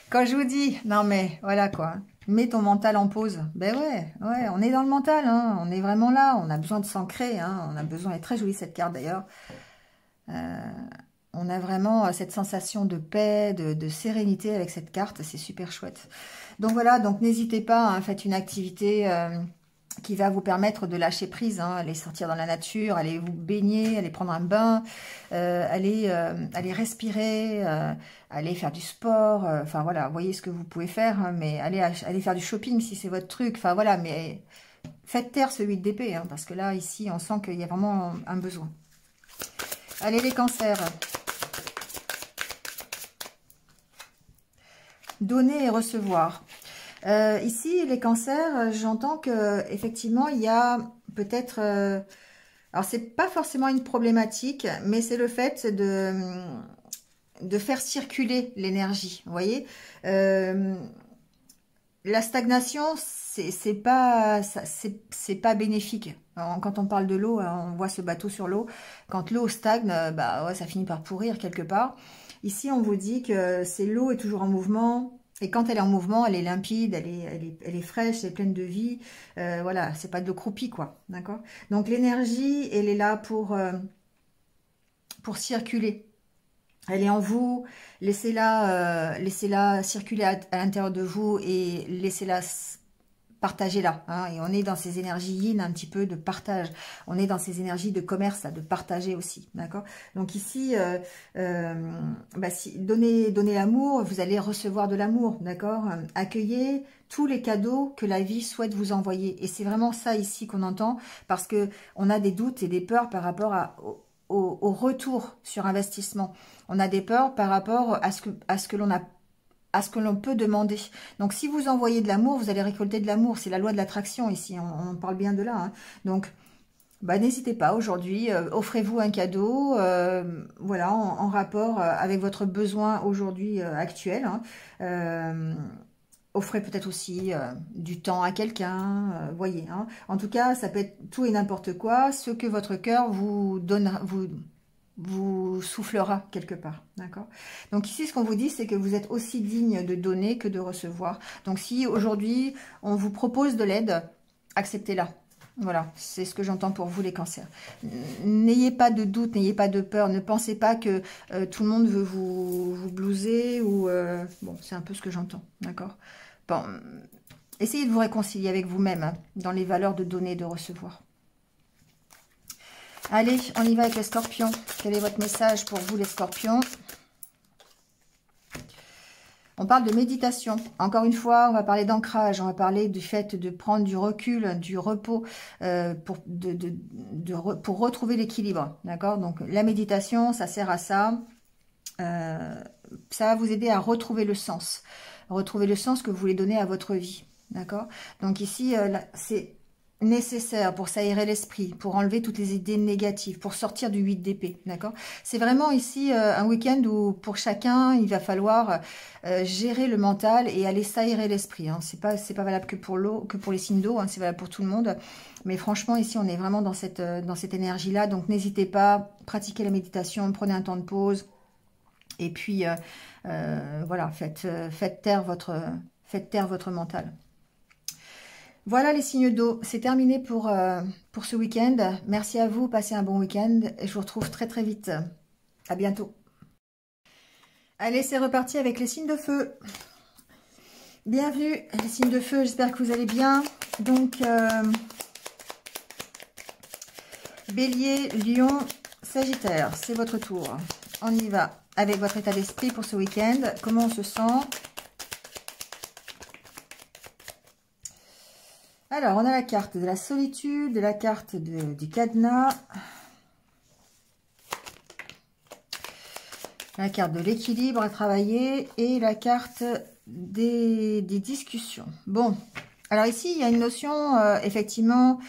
Quand je vous dis, non mais voilà quoi. Mets ton mental en pause. Ben ouais, on est dans le mental, hein, on est vraiment là, on a besoin de s'ancrer, hein, on a besoin, elle est très jolie cette carte d'ailleurs. On a vraiment cette sensation de paix, de sérénité avec cette carte, c'est super chouette. Donc voilà, donc n'hésitez pas, hein, faites une activité qui va vous permettre de lâcher prise, hein, aller sortir dans la nature, aller vous baigner, aller prendre un bain, aller respirer, aller faire du sport, enfin voilà, voyez ce que vous pouvez faire, hein, mais allez faire du shopping si c'est votre truc, enfin voilà, mais faites taire ce 8 d'épée, hein, parce que là, ici, on sent qu'il y a vraiment un besoin. Allez les cancers. Donner et recevoir. Ici, les cancers, j'entends que effectivement, il y a peut-être... alors, c'est pas forcément une problématique, mais c'est le fait de faire circuler l'énergie. Vous voyez, la stagnation, c'est pas bénéfique. Alors, quand on parle de l'eau, on voit ce bateau sur l'eau. Quand l'eau stagne, bah ouais, ça finit par pourrir quelque part. Ici, on vous dit que l'eau est toujours en mouvement. Et quand elle est en mouvement, elle est limpide, elle est fraîche, elle est pleine de vie. Voilà, c'est pas de l'eau croupie, quoi. D'accord? Donc l'énergie, elle est là pour circuler. Elle est en vous. Laissez-la circuler à l'intérieur de vous et laissez-la partagez-la. Hein, et on est dans ces énergies yin un petit peu de partage. On est dans ces énergies de commerce, là, de partager aussi. D'accord? Donc ici, si, donnez l'amour, vous allez recevoir de l'amour. D'accord? Accueillez tous les cadeaux que la vie souhaite vous envoyer. Et c'est vraiment ça ici qu'on entend, parce que on a des doutes et des peurs par rapport au retour sur investissement. On a des peurs par rapport à ce que l'on peut demander. Donc, si vous envoyez de l'amour, vous allez récolter de l'amour. C'est la loi de l'attraction ici. On parle bien de là. Hein. Donc, bah, n'hésitez pas aujourd'hui, offrez-vous un cadeau, voilà, en rapport avec votre besoin aujourd'hui actuel. Hein. Offrez peut-être aussi du temps à quelqu'un, voyez. Hein. En tout cas, ça peut être tout et n'importe quoi, ce que votre cœur vous donne, vous soufflera quelque part, d'accord? Donc ici, ce qu'on vous dit, c'est que vous êtes aussi digne de donner que de recevoir. Donc si aujourd'hui, on vous propose de l'aide, acceptez-la. Voilà, c'est ce que j'entends pour vous les cancers. N'ayez pas de doute, n'ayez pas de peur, ne pensez pas que tout le monde veut vous blouser ou... bon, c'est un peu ce que j'entends, d'accord? Bon, essayez de vous réconcilier avec vous-même hein, dans les valeurs de donner et de recevoir. Allez, on y va avec les scorpions. Quel est votre message pour vous les scorpions? On parle de méditation. Encore une fois, on va parler d'ancrage. On va parler du fait de prendre du recul, du repos pour retrouver l'équilibre. D'accord? Donc, la méditation, ça sert à ça. Ça va vous aider à retrouver le sens. Retrouver le sens que vous voulez donner à votre vie. D'accord? Donc ici, c'est nécessaire pour s'aérer l'esprit, pour enlever toutes les idées négatives, pour sortir du 8 d'épée, d'accord? C'est vraiment ici un week-end où pour chacun, il va falloir gérer le mental et aller s'aérer l'esprit. Hein. C'est pas valable que pour l'eau, que pour les signes d'eau, hein, c'est valable pour tout le monde. Mais franchement, ici, on est vraiment dans cette énergie-là. Donc, n'hésitez pas, pratiquez la méditation, prenez un temps de pause. Et puis, voilà, faites taire votre mental. Voilà les signes d'eau, c'est terminé pour ce week-end. Merci à vous, passez un bon week-end et je vous retrouve très très vite. À bientôt. Allez, c'est reparti avec les signes de feu. Bienvenue les signes de feu, j'espère que vous allez bien. Donc, Bélier, Lion, Sagittaire, c'est votre tour. On y va avec votre état d'esprit pour ce week-end. Comment on se sent ? Alors, on a la carte de la solitude, la carte du cadenas, la carte de l'équilibre à travailler et la carte des discussions. Bon, alors ici, il y a une notion, effectivement,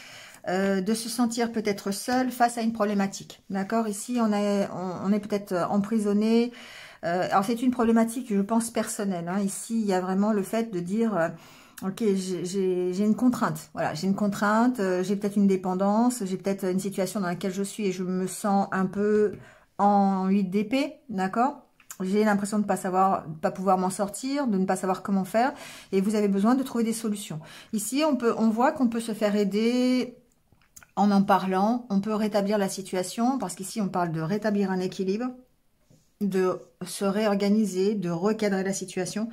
de se sentir peut-être seul face à une problématique. D'accord? Ici, on est peut-être emprisonné. Alors, c'est une problématique, je pense, personnelle. Hein. Ici, il y a vraiment le fait de dire... ok, j'ai une contrainte. Voilà, j'ai une contrainte, j'ai peut-être une dépendance, j'ai peut-être une situation dans laquelle je suis et je me sens un peu en 8 d'épée, d'accord? J'ai l'impression de pas pouvoir m'en sortir, de ne pas savoir comment faire, et vous avez besoin de trouver des solutions. Ici, on voit qu'on peut se faire aider en parlant, on peut rétablir la situation, parce qu'ici, on parle de rétablir un équilibre, de se réorganiser, de recadrer la situation.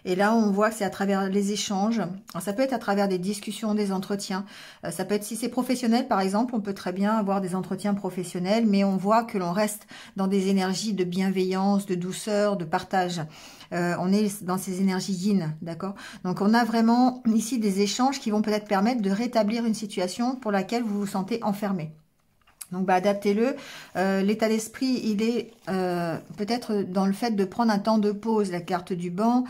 Et là, on voit que c'est à travers les échanges. Alors, ça peut être à travers des discussions, des entretiens. Ça peut être, si c'est professionnel, par exemple, on peut très bien avoir des entretiens professionnels, mais on voit que l'on reste dans des énergies de bienveillance, de douceur, de partage. On est dans ces énergies yin, d'accord? Donc, on a vraiment ici des échanges qui vont peut-être permettre de rétablir une situation pour laquelle vous vous sentez enfermé. Donc, bah, adaptez-le. L'état d'esprit, il est peut-être dans le fait de prendre un temps de pause. La carte du banc,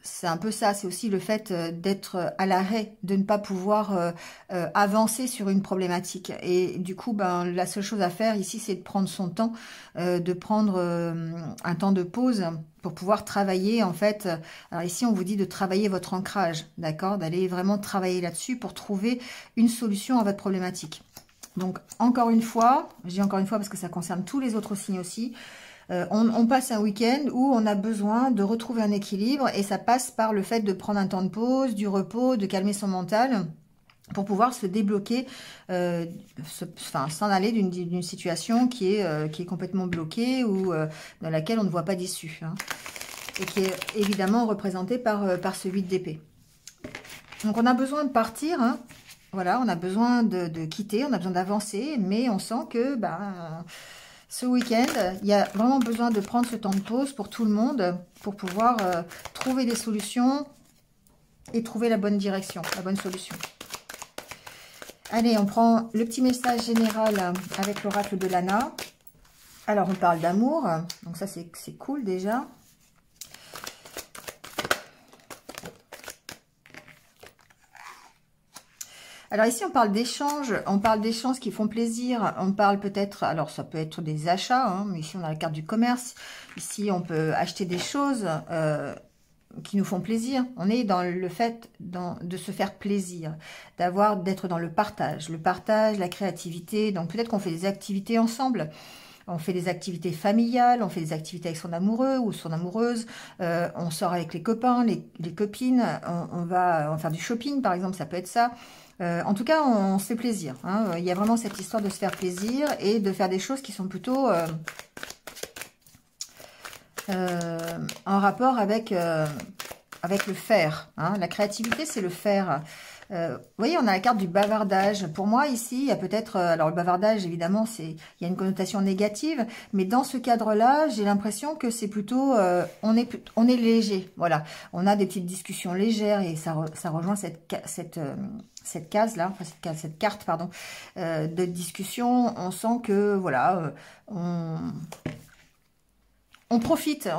c'est un peu ça. C'est aussi le fait d'être à l'arrêt, de ne pas pouvoir avancer sur une problématique. Et du coup, ben, la seule chose à faire ici, c'est de prendre son temps, de prendre un temps de pause pour pouvoir travailler, en fait. Alors ici, on vous dit de travailler votre ancrage, d'accord? D'aller vraiment travailler là-dessus pour trouver une solution à votre problématique. Donc, encore une fois, je dis encore une fois parce que ça concerne tous les autres signes aussi, on passe un week-end où on a besoin de retrouver un équilibre et ça passe par le fait de prendre un temps de pause, du repos, de calmer son mental pour pouvoir se débloquer, s'en aller d'une situation qui est complètement bloquée ou dans laquelle on ne voit pas d'issue. Hein, et qui est évidemment représentée par ce 8 d'épée. Donc, on a besoin de partir, hein. Voilà, on a besoin de quitter, on a besoin d'avancer, mais on sent que ce week-end, il y a vraiment besoin de prendre ce temps de pause pour tout le monde, pour pouvoir trouver des solutions et trouver la bonne direction, la bonne solution. Allez, on prend le petit message général avec l'oracle de Lana. Alors, on parle d'amour, donc ça c'est cool déjà. Alors ici, on parle d'échanges qui font plaisir, on parle peut-être, alors ça peut être des achats, hein, mais ici on a la carte du commerce, ici on peut acheter des choses qui nous font plaisir. On est dans le fait de se faire plaisir, d'être dans le partage, la créativité, donc peut-être qu'on fait des activités ensemble. On fait des activités familiales, on fait des activités avec son amoureux ou son amoureuse, on sort avec les copains, les copines, on va faire du shopping par exemple, ça peut être ça. En tout cas, on se fait plaisir. Hein. Il y a vraiment cette histoire de se faire plaisir et de faire des choses qui sont plutôt en rapport avec le faire. Hein. La créativité, c'est le faire. Vous voyez, on a la carte du bavardage. Pour moi, ici, il y a peut-être... alors, le bavardage, évidemment, il y a une connotation négative. Mais dans ce cadre-là, j'ai l'impression que c'est plutôt... on est léger. Voilà. On a des petites discussions légères et ça rejoint cette case-là, enfin cette carte, pardon, de discussion. On sent que, voilà, on profite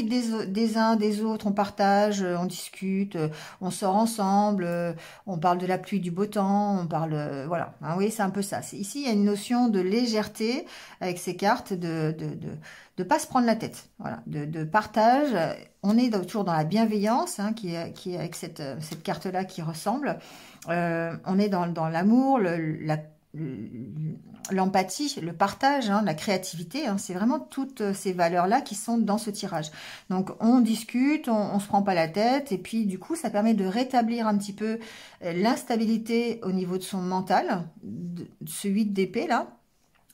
des uns, des autres, on partage, on discute, on sort ensemble, on parle de la pluie, du beau temps, on parle, voilà, hein, oui, c'est un peu ça. Ici, il y a une notion de légèreté avec ces cartes, de pas se prendre la tête, voilà, de partage. On est toujours dans la bienveillance, hein, qui est avec cette carte-là qui ressemble. On est dans l'amour, l'empathie, le partage, hein, la créativité, hein, c'est vraiment toutes ces valeurs-là qui sont dans ce tirage. Donc on discute, on se prend pas la tête, et puis du coup ça permet de rétablir un petit peu l'instabilité au niveau de son mental, ce 8 d'épée là.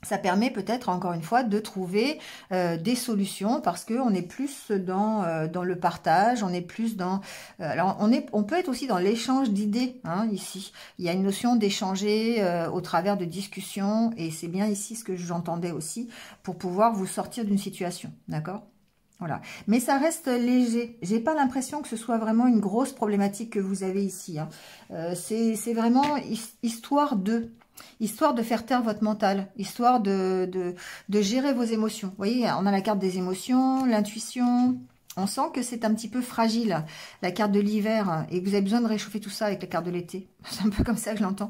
Ça permet peut-être, encore une fois, de trouver des solutions parce qu'on est plus dans le partage, on est plus dans... alors, on peut être aussi dans l'échange d'idées, hein, ici. Il y a une notion d'échanger au travers de discussions et c'est bien ici ce que j'entendais aussi pour pouvoir vous sortir d'une situation, d'accord ? Voilà. Mais ça reste léger. J'ai pas l'impression que ce soit vraiment une grosse problématique que vous avez ici. Hein. C'est vraiment histoire de faire taire votre mental, histoire de gérer vos émotions. Vous voyez, on a la carte des émotions, l'intuition. On sent que c'est un petit peu fragile, la carte de l'hiver, et que vous avez besoin de réchauffer tout ça avec la carte de l'été. C'est un peu comme ça que je l'entends.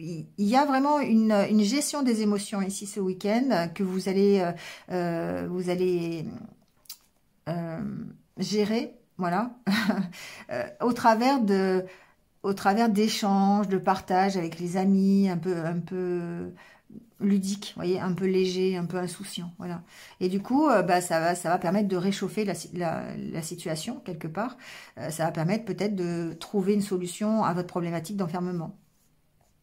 Il y a vraiment une gestion des émotions ici ce week-end que vous allez gérer, voilà, au travers d'échanges, de partage avec les amis, un peu ludique, vous voyez, un peu léger, un peu insouciant, voilà. Et du coup, ça va permettre de réchauffer la situation quelque part. Ça va permettre peut-être de trouver une solution à votre problématique d'enfermement.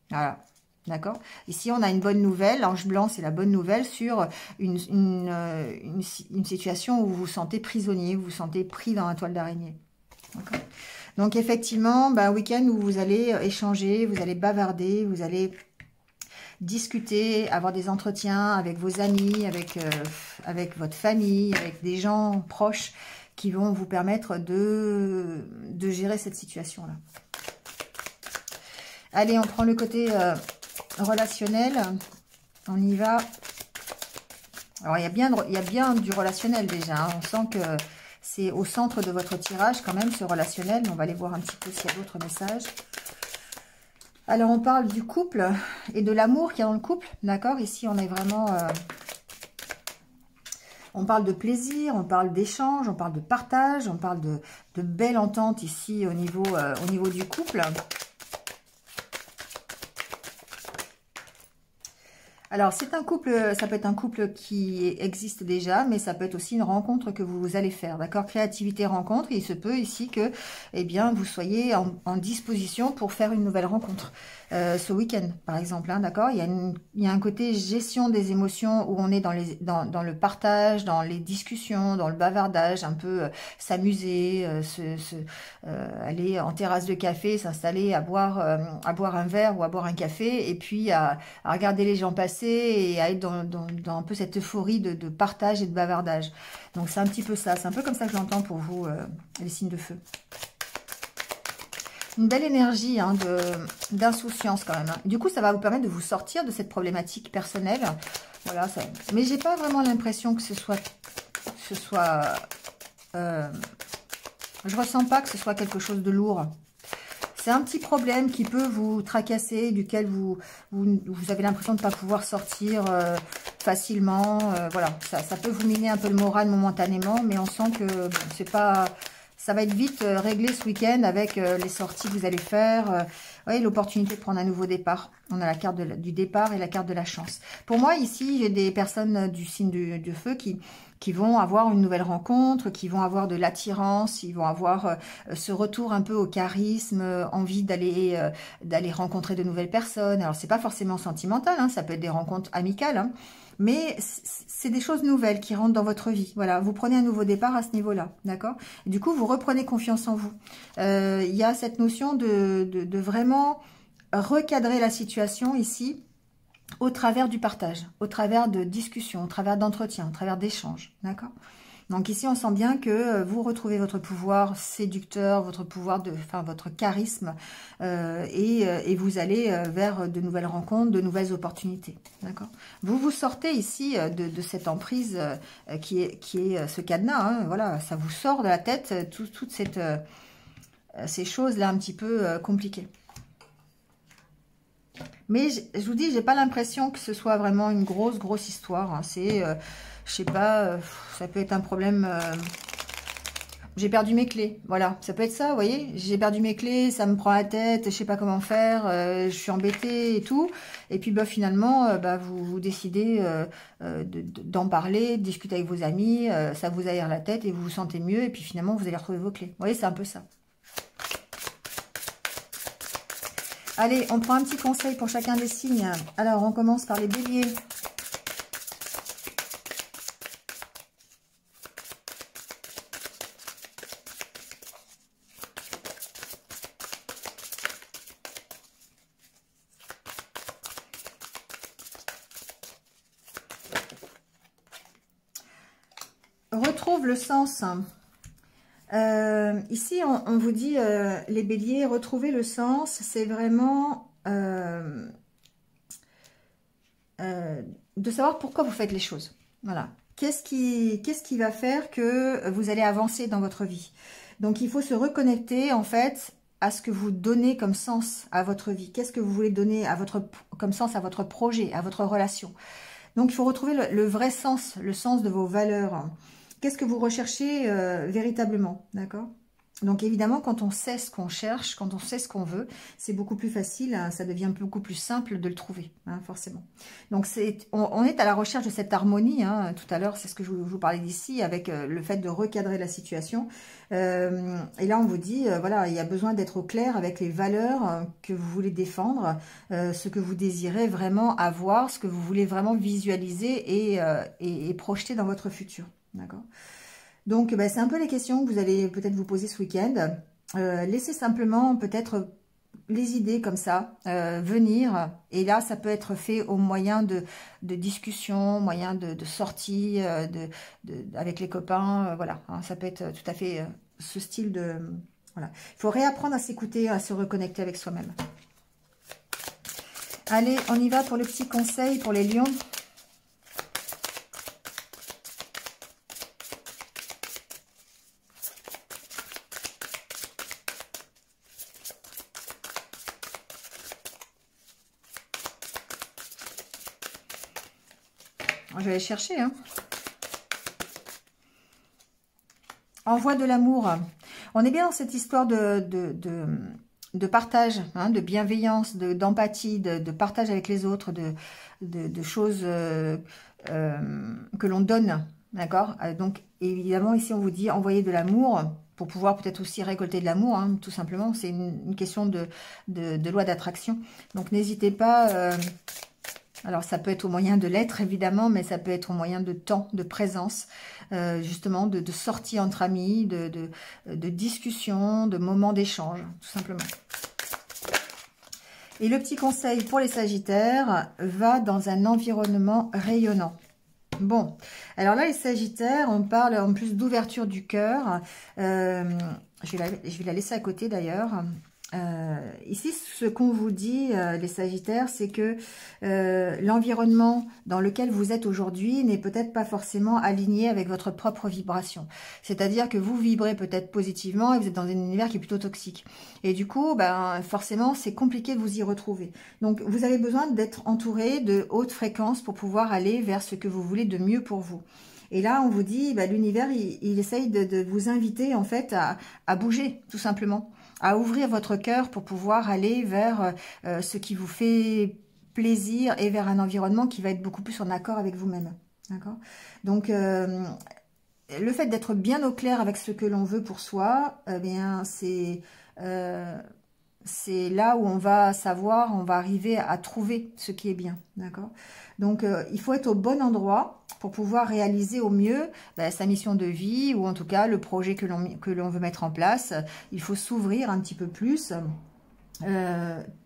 Voilà. D'accord. Ici, on a une bonne nouvelle. L'ange blanc, c'est la bonne nouvelle sur une situation où vous vous sentez prisonnier, vous vous sentez pris dans la toile d'araignée. D'accord. Donc, effectivement, un week-end où vous allez échanger, vous allez bavarder, vous allez discuter, avoir des entretiens avec vos amis, avec votre famille, avec des gens proches qui vont vous permettre de gérer cette situation-là. Allez, on prend le côté relationnel. On y va. Alors, il y a bien du relationnel déjà. Hein. On sent que c'est au centre de votre tirage quand même, ce relationnel. On va aller voir un petit peu s'il y a d'autres messages. Alors, on parle du couple et de l'amour qu'il y a dans le couple. D'accord? Ici, on est vraiment... on parle de plaisir, on parle d'échange, on parle de partage, on parle de belle entente ici au niveau du couple. Alors, c'est un couple, ça peut être un couple qui existe déjà, mais ça peut être aussi une rencontre que vous allez faire, d'accord? Créativité, rencontre, et il se peut ici que, eh bien, vous soyez en disposition pour faire une nouvelle rencontre ce week-end, par exemple, hein, d'accord? Il y a un côté gestion des émotions où on est dans le partage, dans les discussions, dans le bavardage, un peu s'amuser, aller en terrasse de café, s'installer à boire un verre ou à boire un café, et puis à regarder les gens passer et à être dans un peu cette euphorie de partage et de bavardage. Donc c'est un petit peu ça, c'est un peu comme ça que j'entends pour vous, les signes de feu. Une belle énergie hein, d'insouciance quand même. Hein. Du coup, ça va vous permettre de vous sortir de cette problématique personnelle. Voilà, ça... Mais j'ai pas vraiment l'impression que ce soit je ressens pas que ce soit quelque chose de lourd. c'est un petit problème qui peut vous tracasser, duquel vous avez l'impression de ne pas pouvoir sortir facilement. Voilà, ça peut vous miner un peu le moral momentanément, mais on sent que bon, c'est pas... Ça va être vite réglé ce week-end avec les sorties que vous allez faire. Vous voyez, l'opportunité de prendre un nouveau départ. On a la carte du départ et la carte de la chance. Pour moi, ici, j'ai des personnes du signe du feu qui vont avoir une nouvelle rencontre, qui vont avoir de l'attirance, ils vont avoir ce retour un peu au charisme, envie d'aller rencontrer de nouvelles personnes. Alors, c'est pas forcément sentimental, hein, ça peut être des rencontres amicales, hein, mais c'est des choses nouvelles qui rentrent dans votre vie. Voilà, vous prenez un nouveau départ à ce niveau-là, d'accord? Du coup, vous reprenez confiance en vous. Il y a cette notion de vraiment recadrer la situation ici au travers du partage, au travers de discussions, au travers d'entretiens, au travers d'échanges, d'accord? Donc ici, on sent bien que vous retrouvez votre pouvoir séducteur, votre pouvoir votre charisme, et vous allez vers de nouvelles rencontres, de nouvelles opportunités, d'accord? Vous vous sortez ici de cette emprise qui est ce cadenas, hein, voilà, ça vous sort de la tête toutes ces choses-là un petit peu compliquées. Mais je vous dis, j'ai pas l'impression que ce soit vraiment une grosse histoire, hein. C'est... je sais pas, ça peut être un problème... j'ai perdu mes clés, voilà, ça peut être ça, vous voyez. J'ai perdu mes clés, ça me prend la tête, je sais pas comment faire, je suis embêtée et tout. Et puis finalement, vous décidez d'en parler, de discuter avec vos amis, ça vous aère la tête et vous vous sentez mieux. Et puis finalement, vous allez retrouver vos clés. Vous voyez, c'est un peu ça. Allez, on prend un petit conseil pour chacun des signes. Alors, on commence par les béliers. Retrouve le sens. Ici, on vous dit, les béliers, retrouver le sens, c'est vraiment de savoir pourquoi vous faites les choses. Voilà. Qu'est-ce qui va faire que vous allez avancer dans votre vie? Donc, il faut se reconnecter, en fait, à ce que vous donnez comme sens à votre vie. Qu'est-ce que vous voulez donner comme sens à votre projet, à votre relation? Donc, il faut retrouver le vrai sens, le sens de vos valeurs. Qu'est-ce que vous recherchez véritablement, d'accord? Donc évidemment, quand on sait ce qu'on cherche, quand on sait ce qu'on veut, c'est beaucoup plus facile, hein, ça devient beaucoup plus simple de le trouver, hein, forcément. Donc on est à la recherche de cette harmonie, hein, tout à l'heure, c'est ce que je vous parlais d'ici, avec le fait de recadrer la situation. Et là, on vous dit, voilà, il y a besoin d'être au clair avec les valeurs que vous voulez défendre, ce que vous désirez vraiment avoir, ce que vous voulez vraiment visualiser et projeter dans votre futur. D'accord. Donc, c'est un peu les questions que vous allez peut-être vous poser ce week-end. Laissez simplement peut-être les idées comme ça venir. Et là, ça peut être fait au moyen de discussions, moyen de sorties avec les copains. Voilà, hein, ça peut être tout à fait ce style de... Voilà. Il faut réapprendre à s'écouter, à se reconnecter avec soi-même. Allez, on y va pour le petit conseil pour les lions. Je vais aller chercher. Hein. Envoie de l'amour. On est bien dans cette histoire de partage, hein, de bienveillance, d'empathie, de partage avec les autres, de choses que l'on donne. D'accord? Donc, évidemment, ici, on vous dit envoyer de l'amour pour pouvoir peut-être aussi récolter de l'amour, hein, tout simplement. C'est une question de loi d'attraction. Donc, n'hésitez pas... alors, ça peut être au moyen de l'être, évidemment, mais ça peut être au moyen de temps, de présence, justement, de sorties entre amis, de discussions, de moments d'échange, tout simplement. Et le petit conseil pour les Sagittaires, va dans un environnement rayonnant. Bon, alors là, les Sagittaires, on parle en plus d'ouverture du cœur. Je vais la laisser à côté, d'ailleurs. Ici, ce qu'on vous dit, les Sagittaires, c'est que l'environnement dans lequel vous êtes aujourd'hui n'est peut-être pas forcément aligné avec votre propre vibration. C'est-à-dire que vous vibrez peut-être positivement et vous êtes dans un univers qui est plutôt toxique. Et du coup, ben, forcément, c'est compliqué de vous y retrouver. Donc, vous avez besoin d'être entouré de hautes fréquences pour pouvoir aller vers ce que vous voulez de mieux pour vous. Et là, on vous dit, ben, l'univers, il essaye de vous inviter, en fait, à bouger, tout simplement, à ouvrir votre cœur pour pouvoir aller vers ce qui vous fait plaisir et vers un environnement qui va être beaucoup plus en accord avec vous-même. D'accord? Donc, le fait d'être bien au clair avec ce que l'on veut pour soi, eh bien, c'est là où on va savoir, on va arriver à trouver ce qui est bien. D'accord? Donc, il faut être au bon endroit pour pouvoir réaliser au mieux sa mission de vie ou en tout cas le projet que l'on veut mettre en place. Il faut s'ouvrir un petit peu plus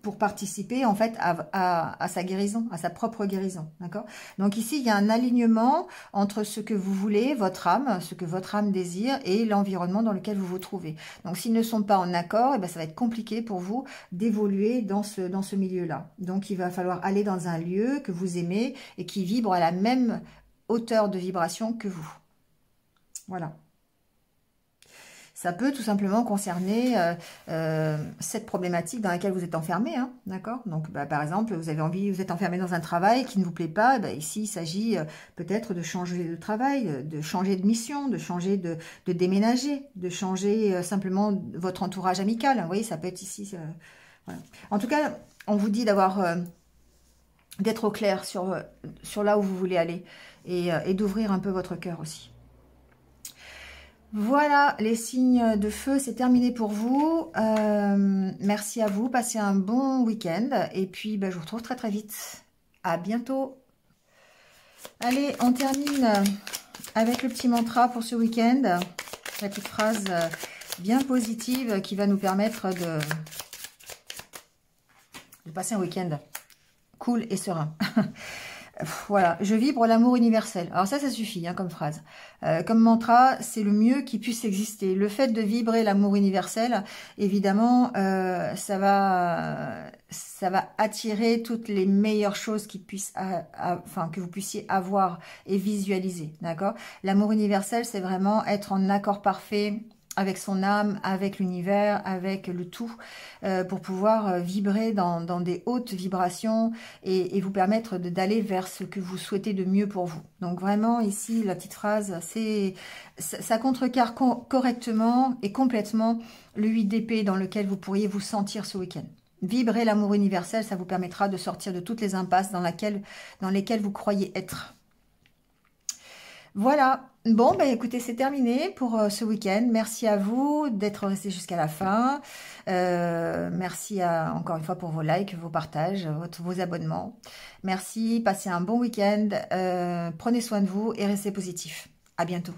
pour participer en fait à sa guérison, à sa propre guérison. D'accord? Donc ici, il y a un alignement entre ce que vous voulez, votre âme, ce que votre âme désire et l'environnement dans lequel vous vous trouvez. Donc s'ils ne sont pas en accord, ça va être compliqué pour vous d'évoluer dans ce milieu-là. Donc il va falloir aller dans un lieu que vous aimez et qui vibre à la même hauteur de vibration que vous. Voilà. Ça peut tout simplement concerner cette problématique dans laquelle vous êtes enfermé, hein, d'accord? Donc, par exemple, vous êtes enfermé dans un travail qui ne vous plaît pas. Ici, il s'agit peut-être de changer de travail, de changer de mission, de changer de déménager, de changer simplement votre entourage amical. Vous voyez, ça peut être ici. Voilà. En tout cas, on vous dit d'être au clair sur là où vous voulez aller et d'ouvrir un peu votre cœur aussi. Voilà, les signes de feu, c'est terminé pour vous. Merci à vous, passez un bon week-end. Et puis, je vous retrouve très très vite. À bientôt. Allez, on termine avec le petit mantra pour ce week-end. La petite phrase bien positive qui va nous permettre de passer un week-end cool et serein. Voilà, je vibre l'amour universel. Alors ça suffit comme phrase. Comme mantra, c'est le mieux qui puisse exister. Le fait de vibrer l'amour universel, évidemment, ça va attirer toutes les meilleures choses qui puissent, que vous puissiez avoir et visualiser. D'accord? L'amour universel, c'est vraiment être en accord parfait avec son âme, avec l'univers, avec le tout, pour pouvoir vibrer dans des hautes vibrations et vous permettre d'aller vers ce que vous souhaitez de mieux pour vous. Donc vraiment, ici, la petite phrase, ça contrecarre correctement et complètement le 8 d'épée dans lequel vous pourriez vous sentir ce week-end. Vibrer l'amour universel, ça vous permettra de sortir de toutes les impasses dans lesquelles vous croyez être. Voilà, bon, écoutez, c'est terminé pour ce week-end. Merci à vous d'être restés jusqu'à la fin. Merci encore une fois pour vos likes, vos partages, vos abonnements. Merci, passez un bon week-end. Prenez soin de vous et restez positifs. À bientôt.